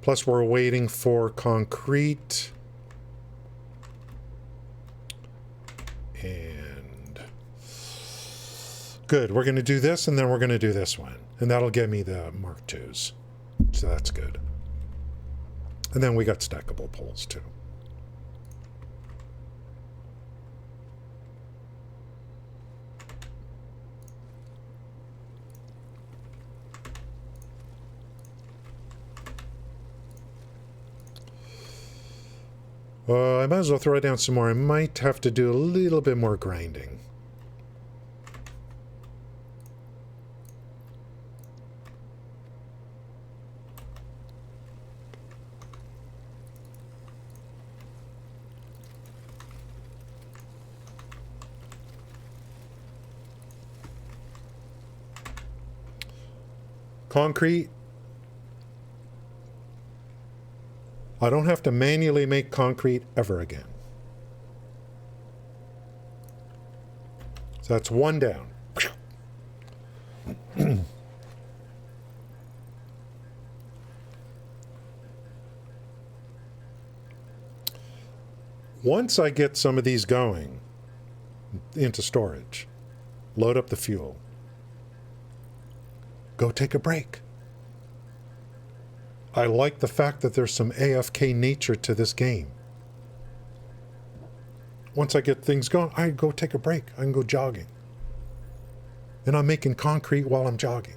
Plus, we're waiting for concrete. And good. We're going to do this, and then we're going to do this one. And that'll give me the Mark IIs. So that's good. And then we got stackable poles, too. I might as well throw it down some more. I might have to do a little bit more grinding. Concrete. I don't have to manually make concrete ever again. So that's one down. Once I get some of these going into storage, load up the fuel, go take a break. I like the fact that there's some AFK nature to this game. Once I get things going, I go take a break. I can go jogging. And I'm making concrete while I'm jogging.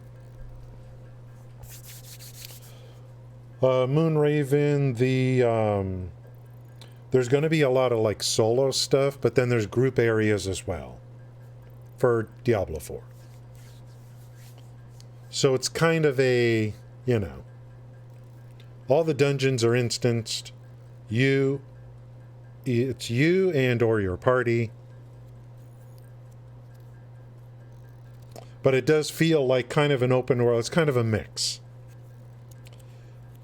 Moonraven, there's going to be a lot of like solo stuff, but then there's group areas as well for Diablo 4. So it's kind of a, you know, all the dungeons are instanced. It's you and or your party. But it does feel like kind of an open world. It's kind of a mix.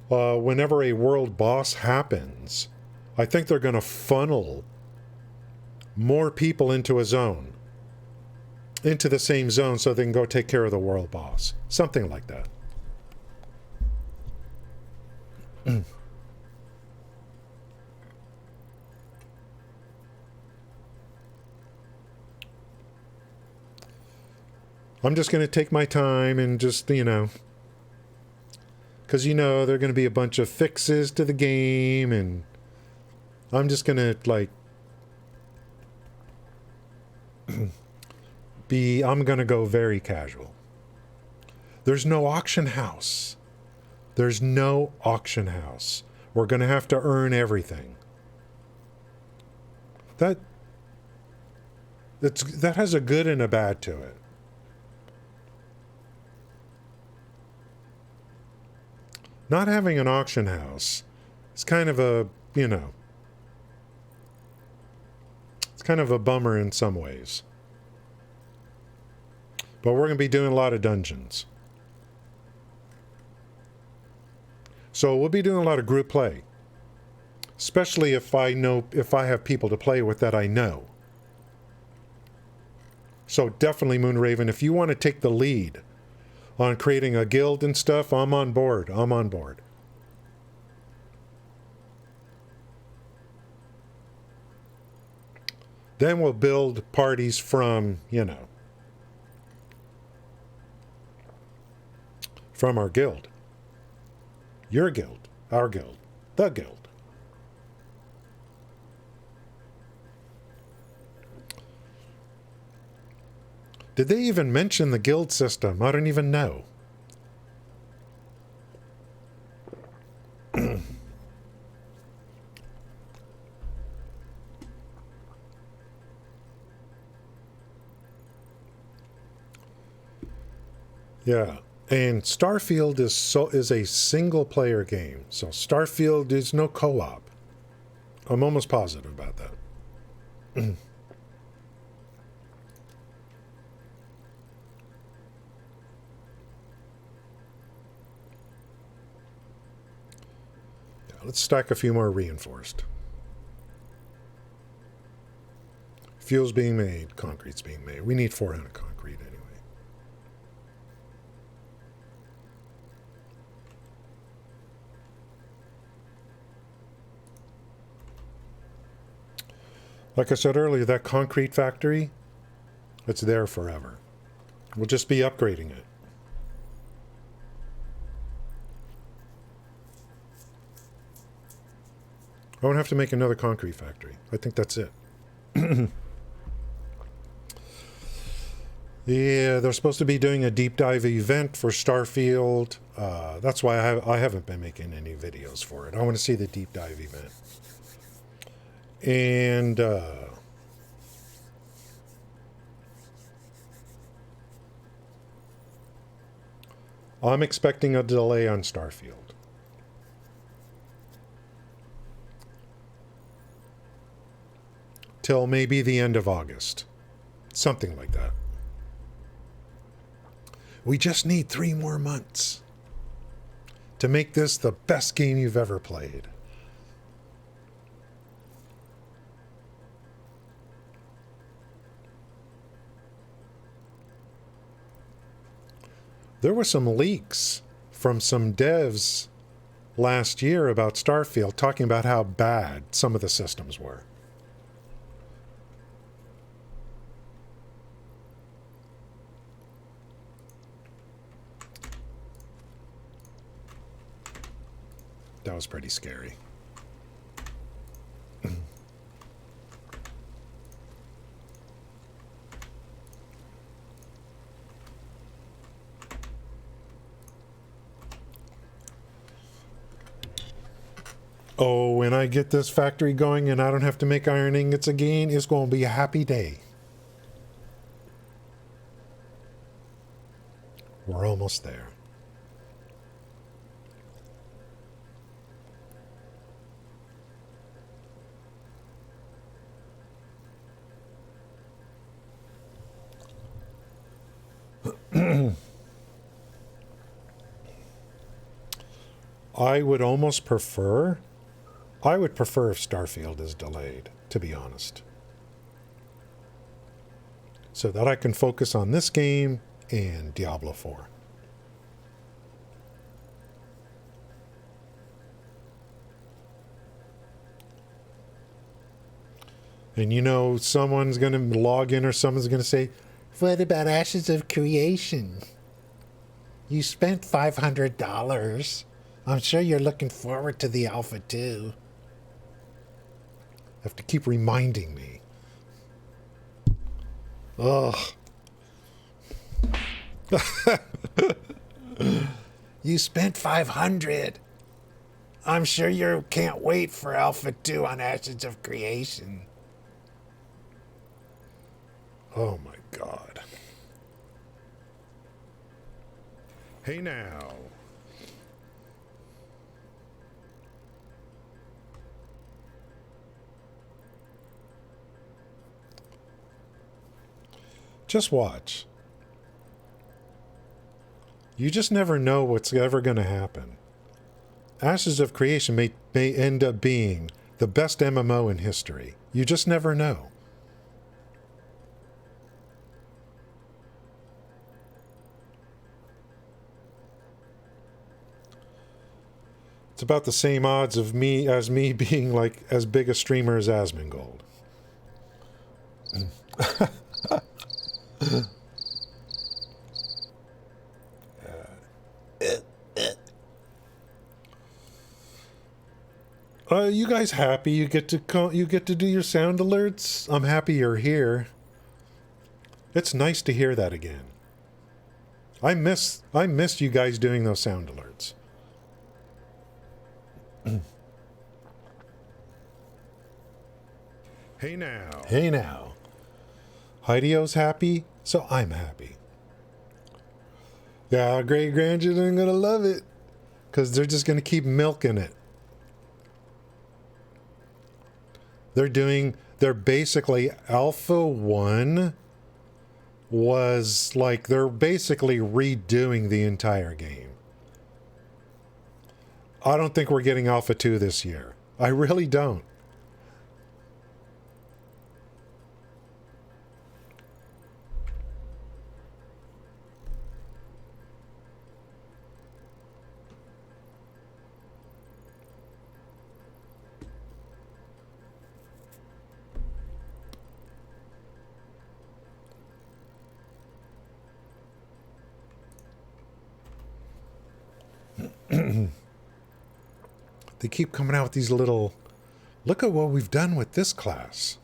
Whenever a world boss happens, I think they're going to funnel more people into a zone. Into the same zone so they can go take care of the world boss. Something like that. I'm just going to take my time and just, you know, because, you know, there are going to be a bunch of fixes to the game, and I'm just going to, like, I'm going to go very casual. There's no auction house. There's no auction house. We're going to have to earn everything. That has a good and a bad to it. Not having an auction house is kind of a, you know, it's kind of a bummer in some ways. But we're going to be doing a lot of dungeons. So we'll be doing a lot of group play. Especially if I have people to play with that I know. So definitely, Moonraven, if you want to take the lead on creating a guild and stuff, I'm on board. I'm on board. Then we'll build parties from, you know, from our guild. Your guild, our guild, the guild. Did they even mention the guild system? I don't even know. Yeah, and Starfield is a single player game. So Starfield is no co-op. I'm almost positive about that. Let's stack a few more reinforced. Fuel's being made. Concrete's being made. We need 400 concrete anyway. Like I said earlier, that concrete factory, it's there forever. We'll just be upgrading it. I won't have to make another concrete factory. I think that's it. Yeah, they're supposed to be doing a deep dive event for Starfield. That's why I haven't been making any videos for it. I want to see the deep dive event. And I'm expecting a delay on Starfield. Till maybe the end of August. Something like that. We just need 3 more months to make this the best game you've ever played. There were some leaks from some devs last year about Starfield talking about how bad some of the systems were. That was pretty scary. Oh, when I get this factory going and I don't have to make iron ingots again, it's going to be a happy day. We're almost there. I would prefer if Starfield is delayed, to be honest. So that I can focus on this game and Diablo 4. And you know, someone's going to log in or someone's going to say, what about Ashes of Creation? You spent $500. I'm sure you're looking forward to the alpha too. Have to keep reminding me. Ugh. You spent $500. I'm sure you can't wait for Alpha 2 on Ashes of Creation. Oh my God. Hey now. Just watch. You just never know what's ever going to happen. Ashes of Creation may end up being the best MMO in history. You just never know. It's about the same odds of me being like as big a streamer as Asmongold. You guys happy? You get to do your sound alerts? I'm happy you're here. It's nice to hear that again. I missed you guys doing those sound alerts. Hey now. Hey now. Hideo happy, so I'm happy. Yeah, our great grandchildren are gonna love it, because they're just gonna keep milking it. They're basically Alpha 1 was like, they're basically redoing the entire game. I don't think we're getting Alpha 2 this year. I really don't. They keep coming out with these little, look at what we've done with this class.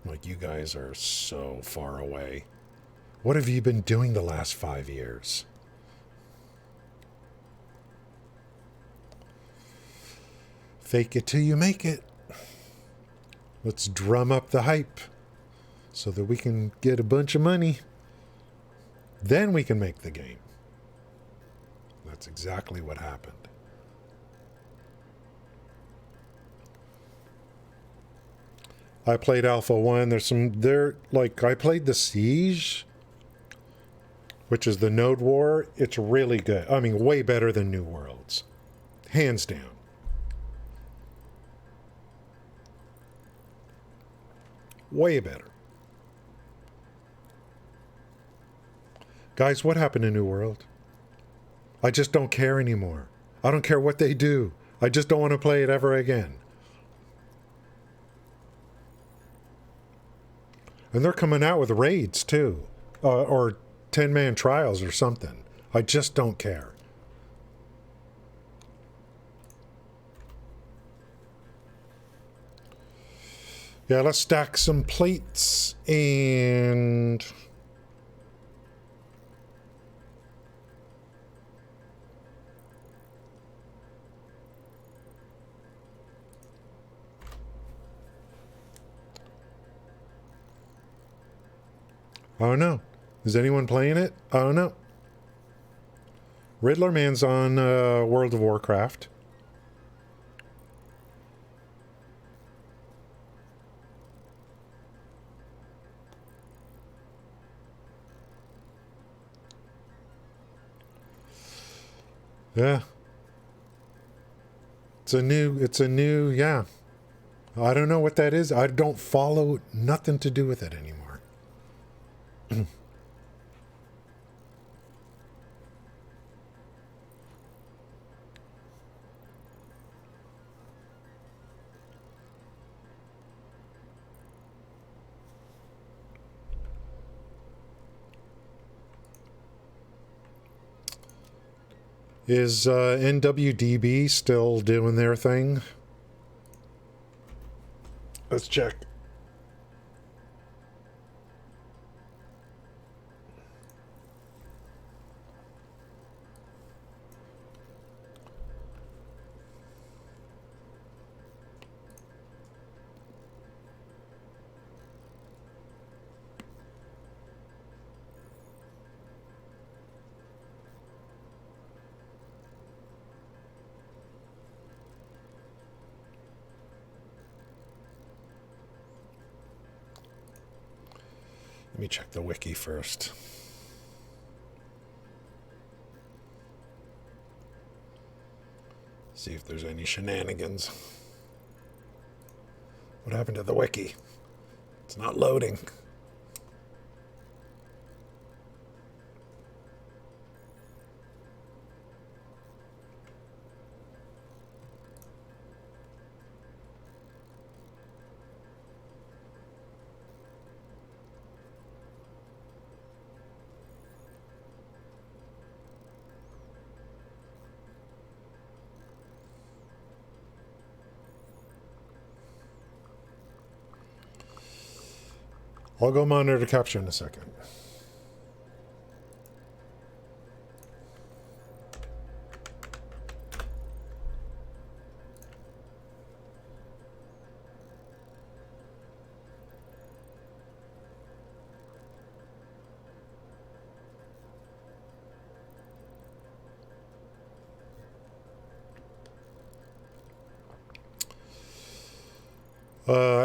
Like, you guys are so far away. What have you been doing the last 5 years? Fake it till you make it. Let's drum up the hype so that we can get a bunch of money. Then we can make the game. That's exactly what happened. I played Alpha 1. I played the Siege, which is the Node War. It's really good. I mean, way better than New Worlds. Hands down. Way better. Guys, what happened to New World? I just don't care anymore. I don't care what they do. I just don't want to play it ever again. And they're coming out with raids too, or 10-man trials or something. I just don't care. Yeah, let's stack some plates and... Oh no. Is anyone playing it? Oh no. Riddler Man's on World of Warcraft. Yeah. It's a new, yeah. I don't know what that is. I don't follow, nothing to do with it anymore. Is NWDB still doing their thing? Let's check. Let me check the wiki first. See if there's any shenanigans. What happened to the wiki? It's not loading. I'll go monitor capture in a second.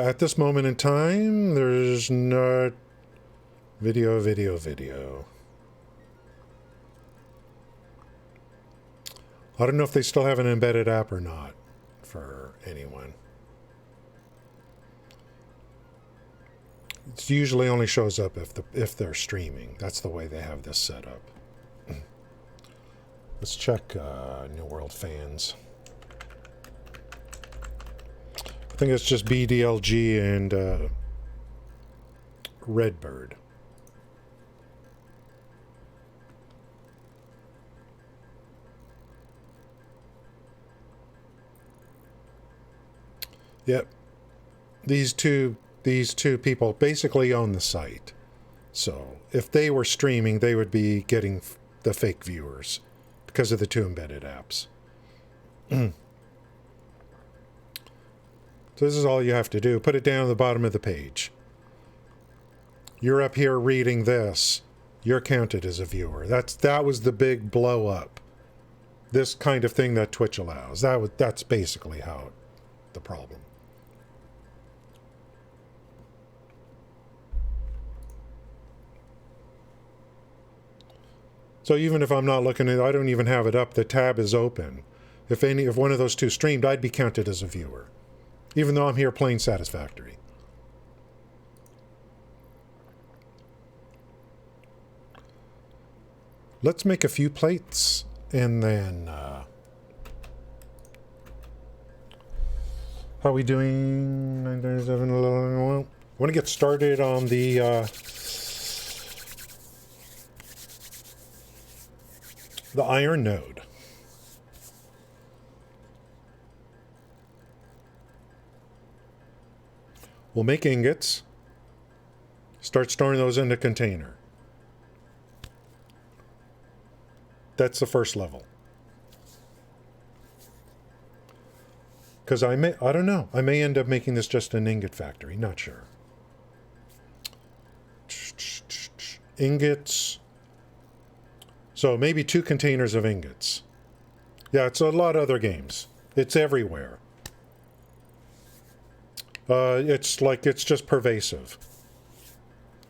At this moment in time, there's no video. I don't know if they still have an embedded app or not for anyone. It usually only shows up if they're streaming. That's the way they have this set up. Let's check New World fans. I think it's just BDLG and Redbird. Yep. These two people basically own the site. So if they were streaming, they would be getting the fake viewers because of the two embedded apps. So this is all you have to do. Put it down at the bottom of the page. You're up here reading this. You're counted as a viewer. That was the big blow up. This kind of thing that Twitch allows. That's basically how the problem. So even if I'm not looking at it, I don't even have it up. The tab is open. If one of those two streamed, I'd be counted as a viewer. Even though I'm here playing Satisfactory. let's make a few plates and then how are we doing? 937. I want to get started on the iron node. We'll make ingots. Start storing those in a container. That's the first level. Because I don't know. I may end up making this just an ingot factory. Not sure. Ingots. So maybe 2 containers of ingots. Yeah, it's a lot of other games. It's everywhere. It's just pervasive.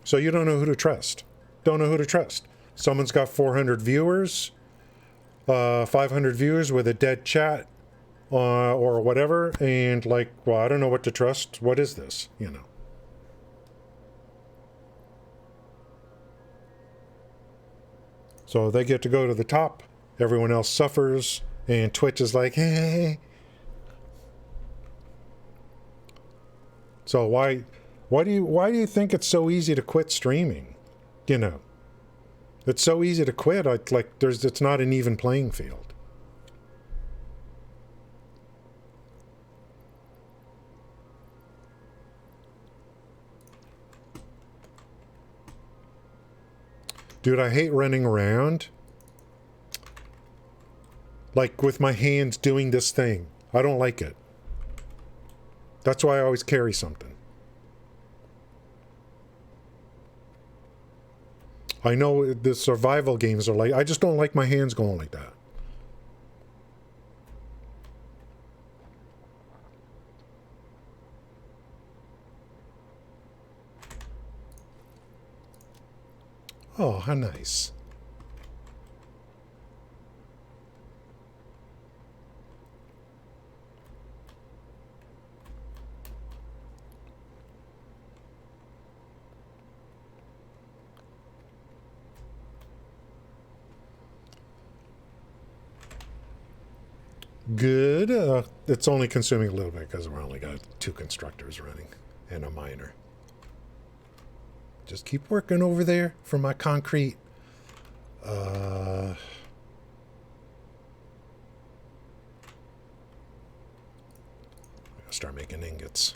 So you don't know who to trust. Don't know who to trust. Someone's got 400 viewers, 500 viewers with a dead chat, or whatever, and like, well, I don't know what to trust. What is this? You know. So they get to go to the top. Everyone else suffers, and Twitch is like, hey. So why do you think it's so easy to quit streaming? You know, it's so easy to quit. It's not an even playing field. Dude, I hate running around like with my hands doing this thing. I don't like it. That's why I always carry something. I know the survival games are like, I just don't like my hands going like that. Oh, how nice. Good. It's only consuming a little bit because we're only got 2 constructors running and a miner. Just keep working over there for my concrete. Start making ingots.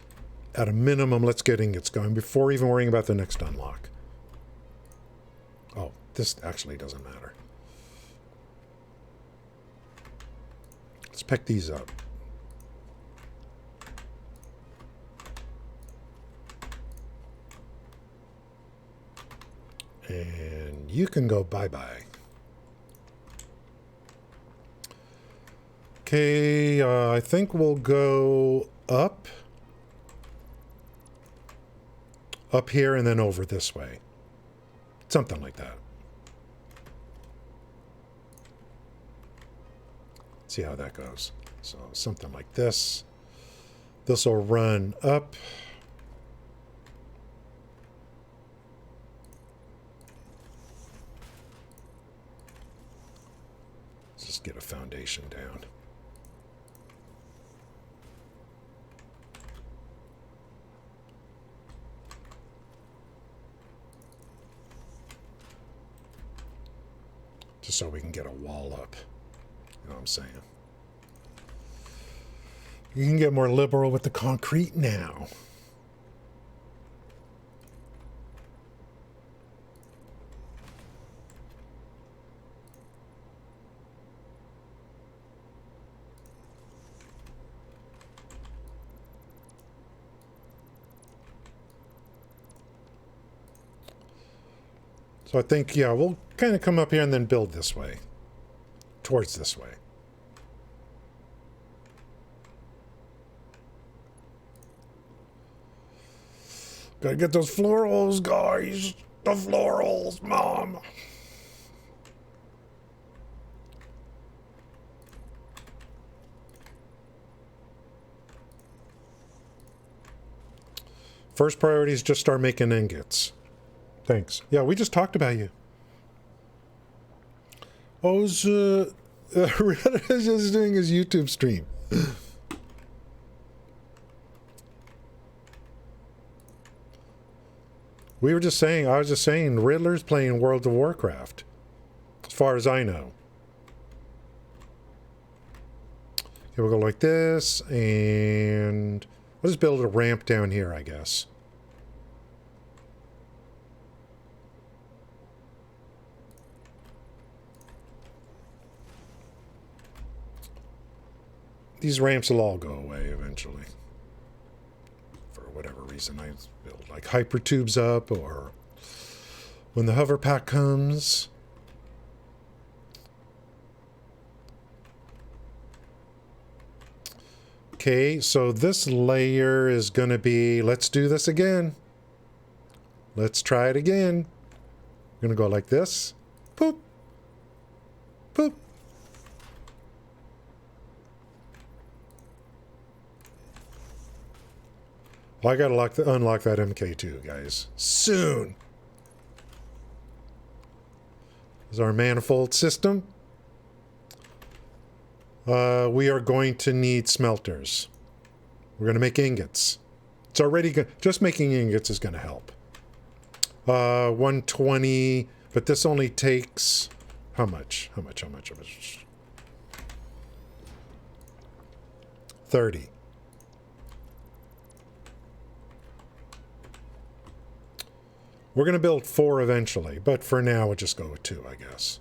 At a minimum, let's get ingots going before even worrying about the next unlock. Oh, this actually doesn't matter. Let's pick these up. And you can go bye-bye. Okay, I think we'll go up here and then over this way. Something like that. See how that goes. So something like this. This will run up. Let's just get a foundation down. Just so we can get a wall up. You know what I'm saying? You can get more liberal with the concrete now. So I think, yeah, we'll kind of come up here and then build this way. Towards this way. Gotta get those florals, guys. The florals, Mom. First priority is just start making ingots. Thanks. Yeah, we just talked about you. I was just doing his YouTube stream. We were just saying, I was just saying, Riddler's playing World of Warcraft, as far as I know. Okay, we'll go like this, and we'll just build a ramp down here, I guess. These ramps will all go away eventually. For whatever reason I build like hyper tubes up, or when the hover pack comes. Okay, so this layer is going to be, let's do this again. Let's try it again. We're going to go like this. Poop. Poop. Well, I gotta unlock that MK2, guys. Soon. This is our manifold system. We are going to need smelters. We're going to make ingots. It's already good. Just making ingots is going to help. 120, but this only takes how much? How much? 30. We're going to build 4 eventually, but for now we'll just go with 2, I guess.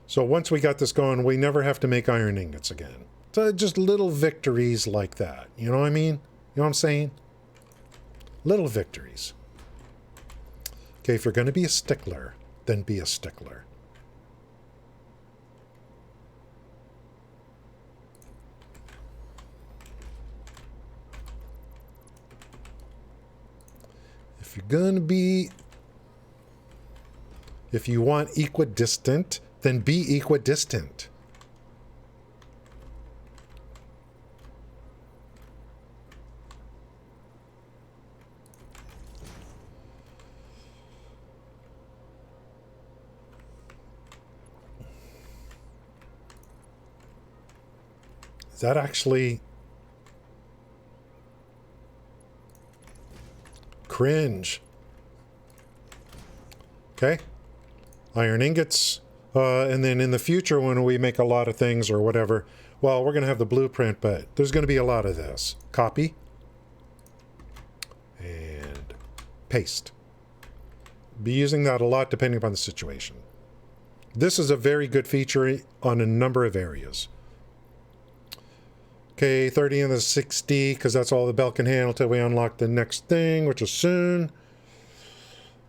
So once we got this going, we never have to make iron ingots again. So just little victories like that. You know what I mean? You know what I'm saying? Little victories. Okay, if you're going to be a stickler, then be a stickler. If you're going to be... If you want equidistant, then be equidistant. Is that actually... Cringe. Okay. Iron ingots. And then in the future, when we make a lot of things or whatever, well, we're going to have the blueprint, but there's going to be a lot of this. Copy. And paste. Be using that a lot depending upon the situation. This is a very good feature on a number of areas. Okay, 30 and the 60, because that's all the belt can handle till we unlock the next thing, which is soon.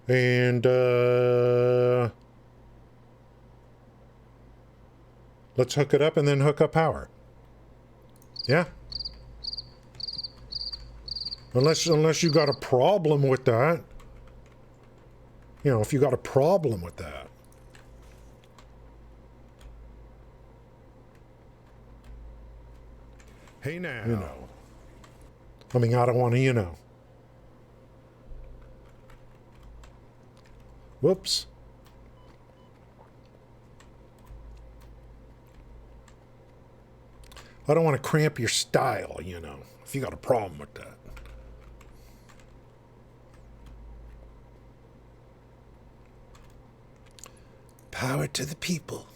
And, let's hook it up and then hook up power. Yeah? Unless you got a problem with that. You know, if you got a problem with that. Hey now. You know. I mean, I don't want to, you know. Whoops. I don't want to cramp your style, you know, if you got a problem with that. Power to the people.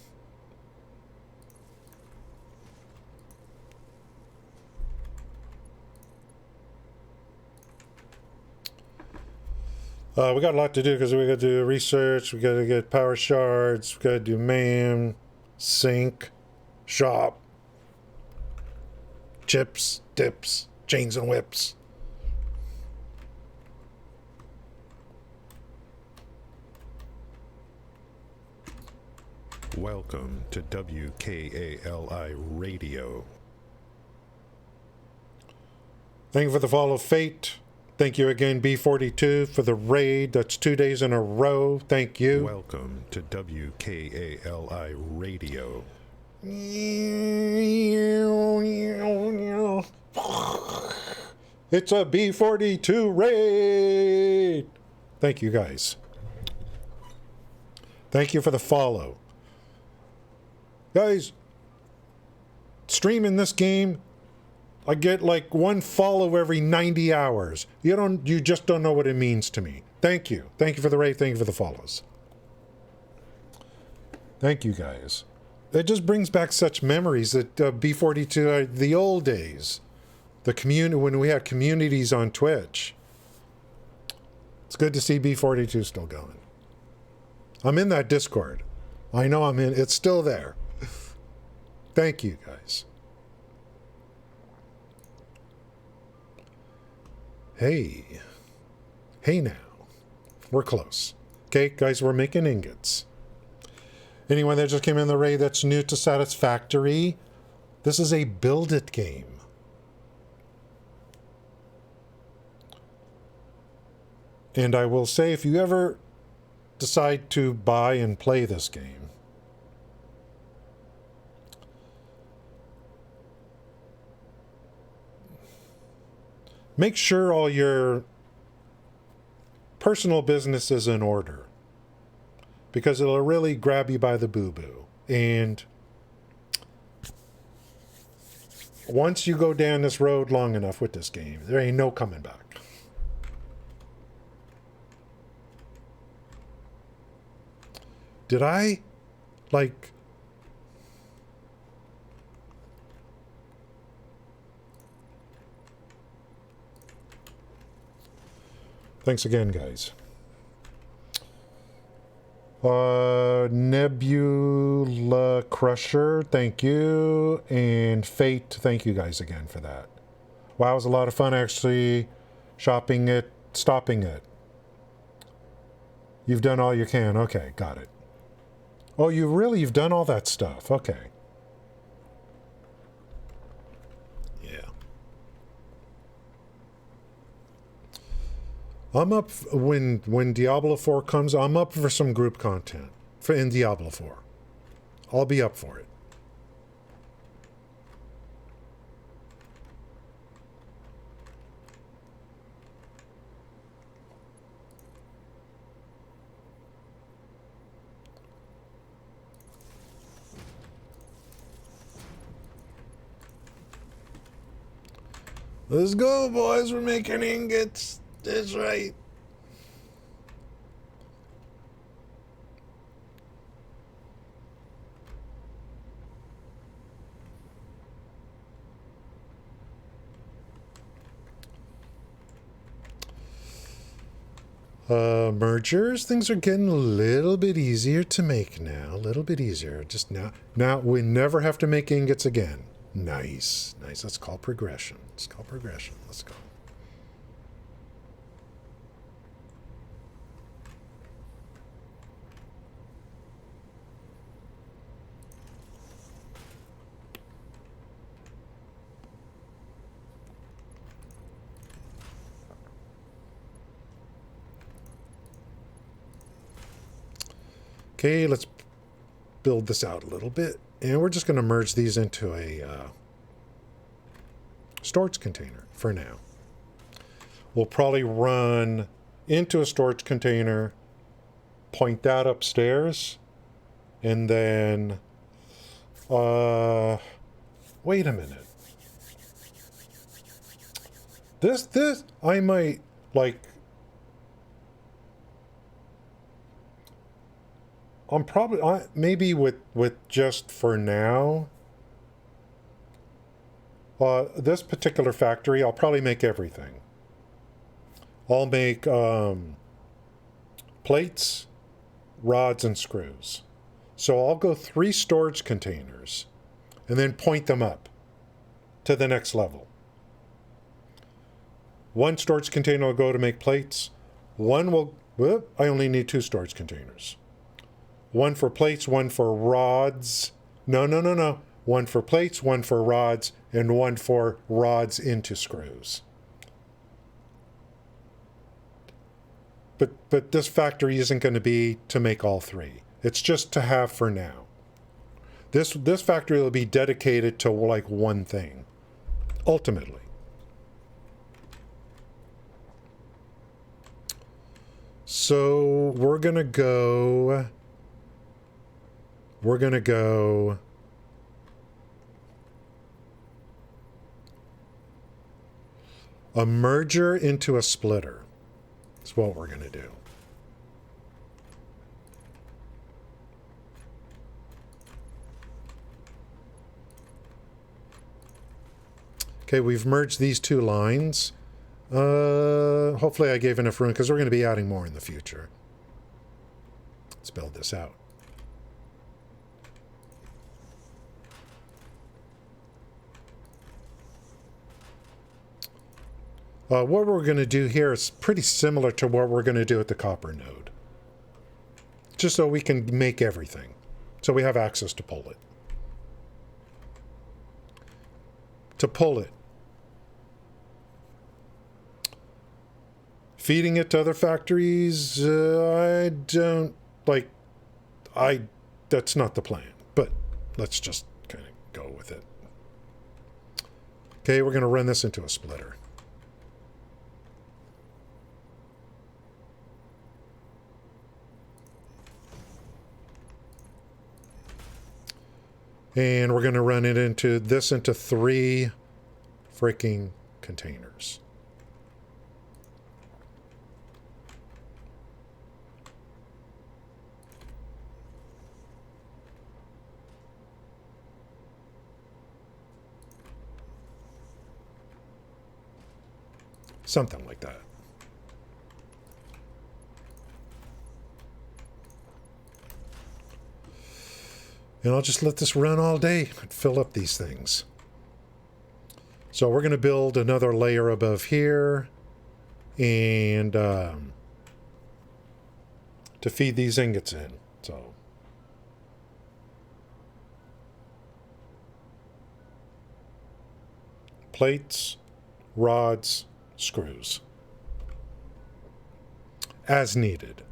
We got a lot to do because we got to do research, we got to get power shards, we got to do man, sink, shop, chips, dips, chains and whips. Welcome to WKALI Radio. Thank you for the follow, Fate. Thank you again, B42, for the raid. That's 2 days in a row. Thank you. Welcome to WKALI Radio. It's a B-42 raid! Thank you, guys. Thank you for the follow. Guys, streaming this game, I get like one follow every 90 hours. You just don't know what it means to me. Thank you. Thank you for the raid. Thank you for the follows. Thank you, guys. It just brings back such memories that B42, the old days, the community when we had communities on Twitch. It's good to see B42 still going. I'm in that Discord. I know I'm in. It's still there. Thank you, guys. Hey. Hey now. We're close. Okay, guys, we're making ingots. Anyone that just came in the raid that's new to Satisfactory, this is a build it game. And I will say, if you ever decide to buy and play this game, make sure all your personal business is in order, because it'll really grab you by the boo-boo. And once you go down this road long enough with this game, there ain't no coming back. Did I, like... Thanks again, guys. Nebula Crusher, thank you. And Fate, thank you guys again for that. Wow, it was a lot of fun actually stopping it. You've done all you can. Okay, got it. Oh, you've done all that stuff. Okay. Yeah. I'm up when Diablo 4 comes. I'm up for some group content in Diablo 4. I'll be up for it. Let's go, boys. We're making ingots. That's right. Mergers, things are getting a little bit easier to make now. A little bit easier. Just now. Now we never have to make ingots again. Nice. Nice. Let's call progression. Let's go. Okay, let's build this out a little bit. And we're just going to merge these into a storage container for now. We'll probably run into a storage container, point that upstairs, and then... wait a minute. This, I might, like... I'm probably, maybe with just for now, this particular factory, I'll probably make everything. I'll make plates, rods, and screws. So I'll go 3 storage containers and then point them up to the next level. 1 storage container will go to make plates. One will, I only need 2 storage containers. 1 for plates, 1 for rods. No. 1 for plates, 1 for rods, and 1 for rods into screws. But this factory isn't going to be to make all 3. It's just to have for now. This factory will be dedicated to like one thing, ultimately. So we're going to go... We're going to go... A merger into a splitter. That's what we're going to do. Okay, we've merged these two lines. Hopefully I gave enough room because we're going to be adding more in the future. Let's build this out. What we're going to do here is pretty similar to what we're going to do at the copper node. Just so we can make everything. So we have access to pull it. To pull it. Feeding it to other factories, I don't, like, that's not the plan. But let's just kind of go with it. Okay, we're going to run this into a splitter. And we're going to run it into this into 3 freaking containers. Something like that. And I'll just let this run all day and fill up these things. So we're going to build another layer above here. And to feed these ingots in. So plates, rods, screws. As needed.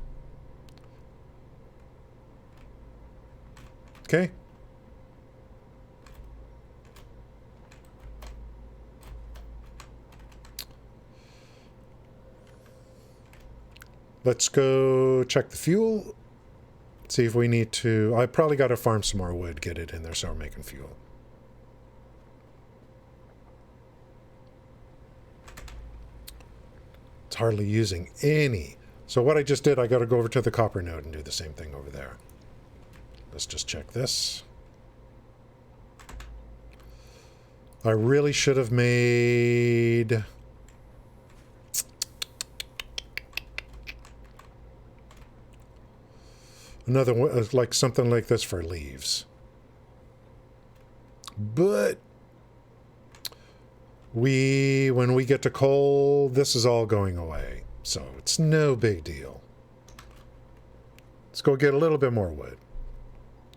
Okay. Let's go check the fuel. See if we need to... I probably got to farm some more wood, get it in there so we're making fuel. It's hardly using any. So what I just did, I got to go over to the copper node and do the same thing over there. Let's just check this. I really should have made... another one, like something like this for leaves. But when we get to coal, this is all going away. So it's no big deal. Let's go get a little bit more wood.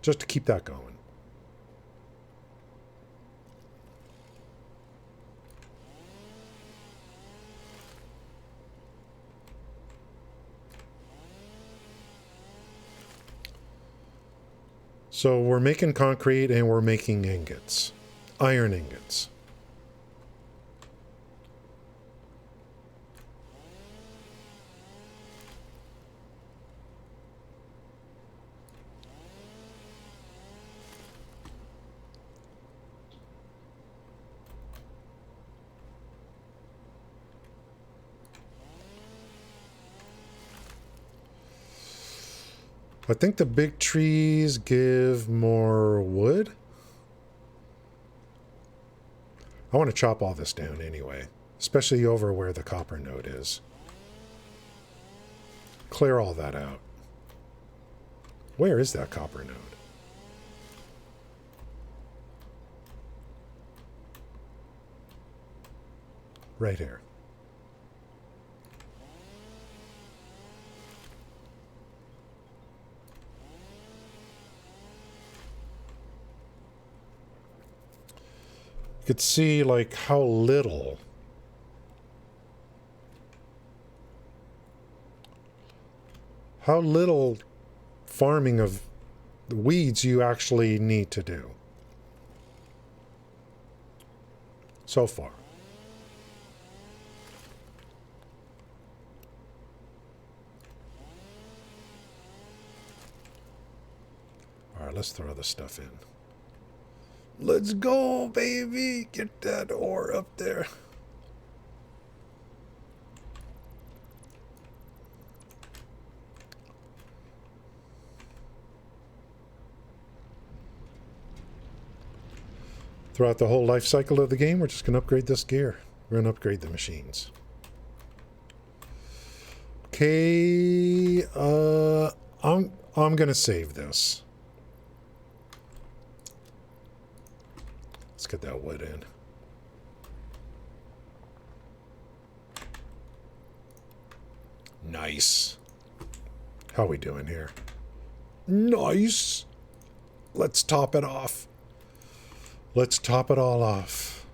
Just to keep that going. So we're making concrete and we're making ingots. Iron ingots. I think the big trees give more wood. I want to chop all this down anyway, especially over where the copper node is. Clear all that out. Where is that copper node? Right here. You could see like how little farming of the weeds you actually need to do so far. Alright, let's throw the stuff in. Let's go, baby! Get that ore up there. Throughout the whole life cycle of the game, we're just going to upgrade this gear. We're going to upgrade the machines. Okay, I'm going to save this. Let's get that wood in. Nice. How are we doing here? Nice. Let's top it off. Let's top it all off.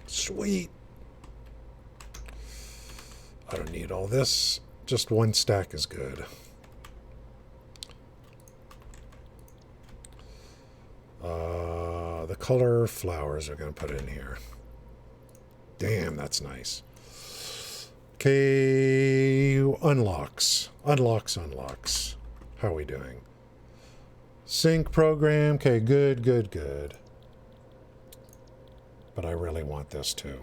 Sweet. I don't need all this. Just one stack is good. The color flowers are going to put in here. Damn, that's nice. Okay, unlocks. Unlocks. How are we doing? Sync program. Okay, good. But I really want this too.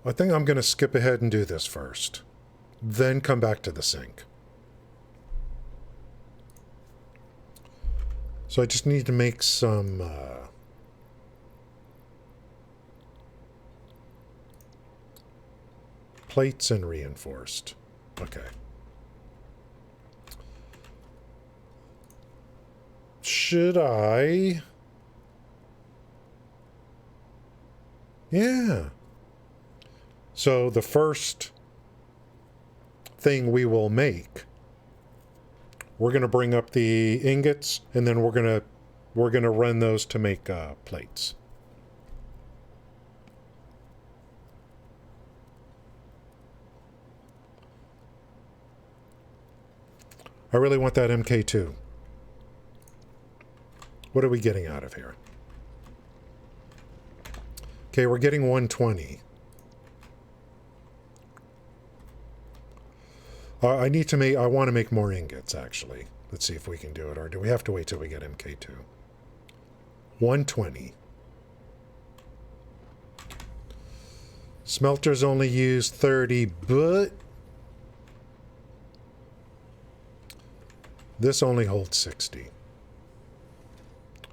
I think I'm going to skip ahead and do this first. Then come back to the sync. So I just need to make some plates and reinforced. Okay. Should I? Yeah. So the first thing we will make, we're going to bring up the ingots, and then we're going to run those to make plates. I really want that MK2. What are we getting out of here? Okay, we're getting 120. I want to make more ingots, actually. Let's see if we can do it, or do we have to wait till we get MK2? 120. Smelters only use 30, but this only holds 60.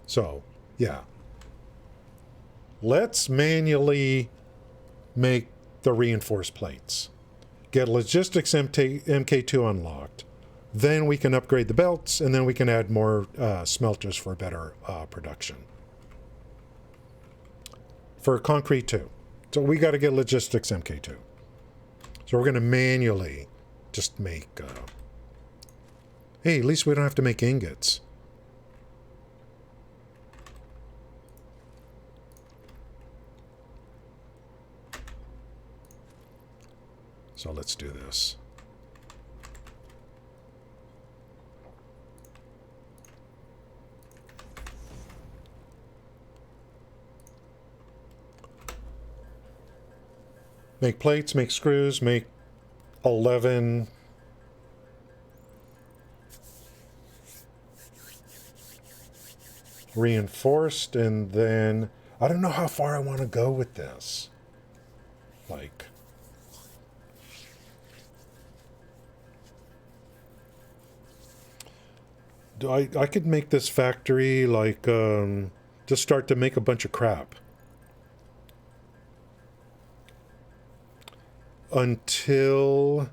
So, yeah. Let's manually make the reinforced plates. Get logistics MK2 unlocked. Then we can upgrade the belts, and then we can add more smelters for better production. For concrete too. So we got to get logistics MK2. So we're going to manually just make... hey, at least we don't have to make ingots. So let's do this. Make plates, make screws, make 11. Reinforced, and then I don't know how far I want to go with this. Like... I could make this factory like just start to make a bunch of crap until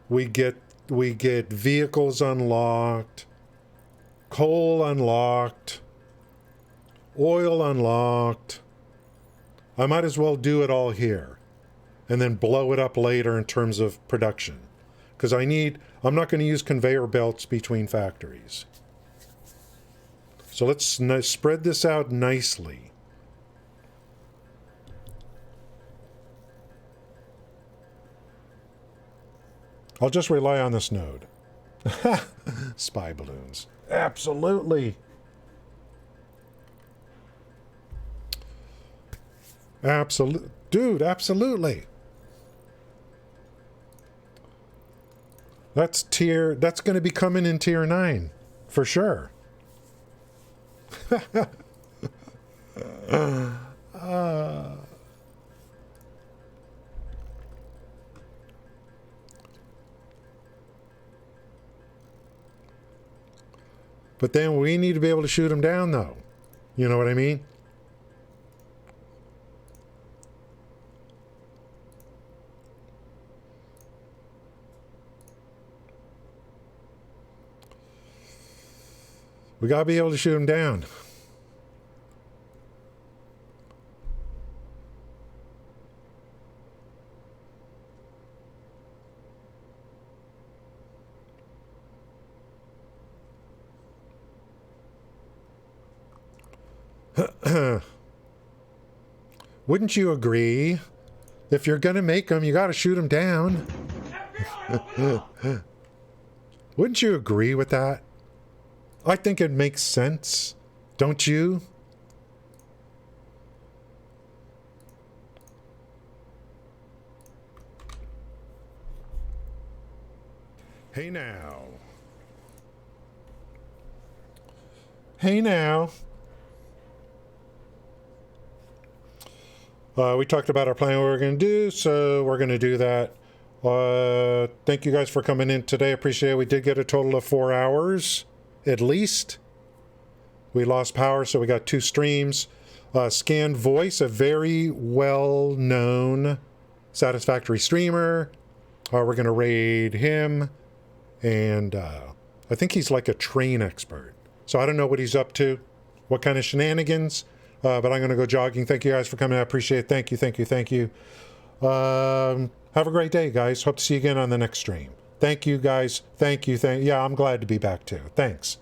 we get vehicles unlocked, coal unlocked, oil unlocked. I might as well do it all here and then blow it up later in terms of production. Because I'm not going to use conveyor belts between factories. So let's spread this out nicely. I'll just rely on this node. Spy balloons. Absolutely. Dude, absolutely. That's going to be coming in tier 9 for sure. But then we need to be able to shoot them down, though. You know what I mean? We got to be able to shoot them down. Wouldn't you agree? If you're going to make them, you got to shoot them down. Wouldn't you agree with that? I think it makes sense. Don't you? Hey now. Hey now. We talked about our plan, what we're going to do, so we're going to do that. Thank you guys for coming in today. Appreciate it. We did get a total of 4 hours, at least. We lost power, so we got 2 streams. Scanned Voice, a very well-known Satisfactory streamer. We're going to raid him, and I think he's like a train expert. So I don't know what he's up to, what kind of shenanigans. But I'm going to go jogging. Thank you guys for coming. I appreciate it. Thank you, thank you, thank you. Have a great day, guys. Hope to see you again on the next stream. Thank you, guys. Thank you. Yeah, I'm glad to be back, too. Thanks.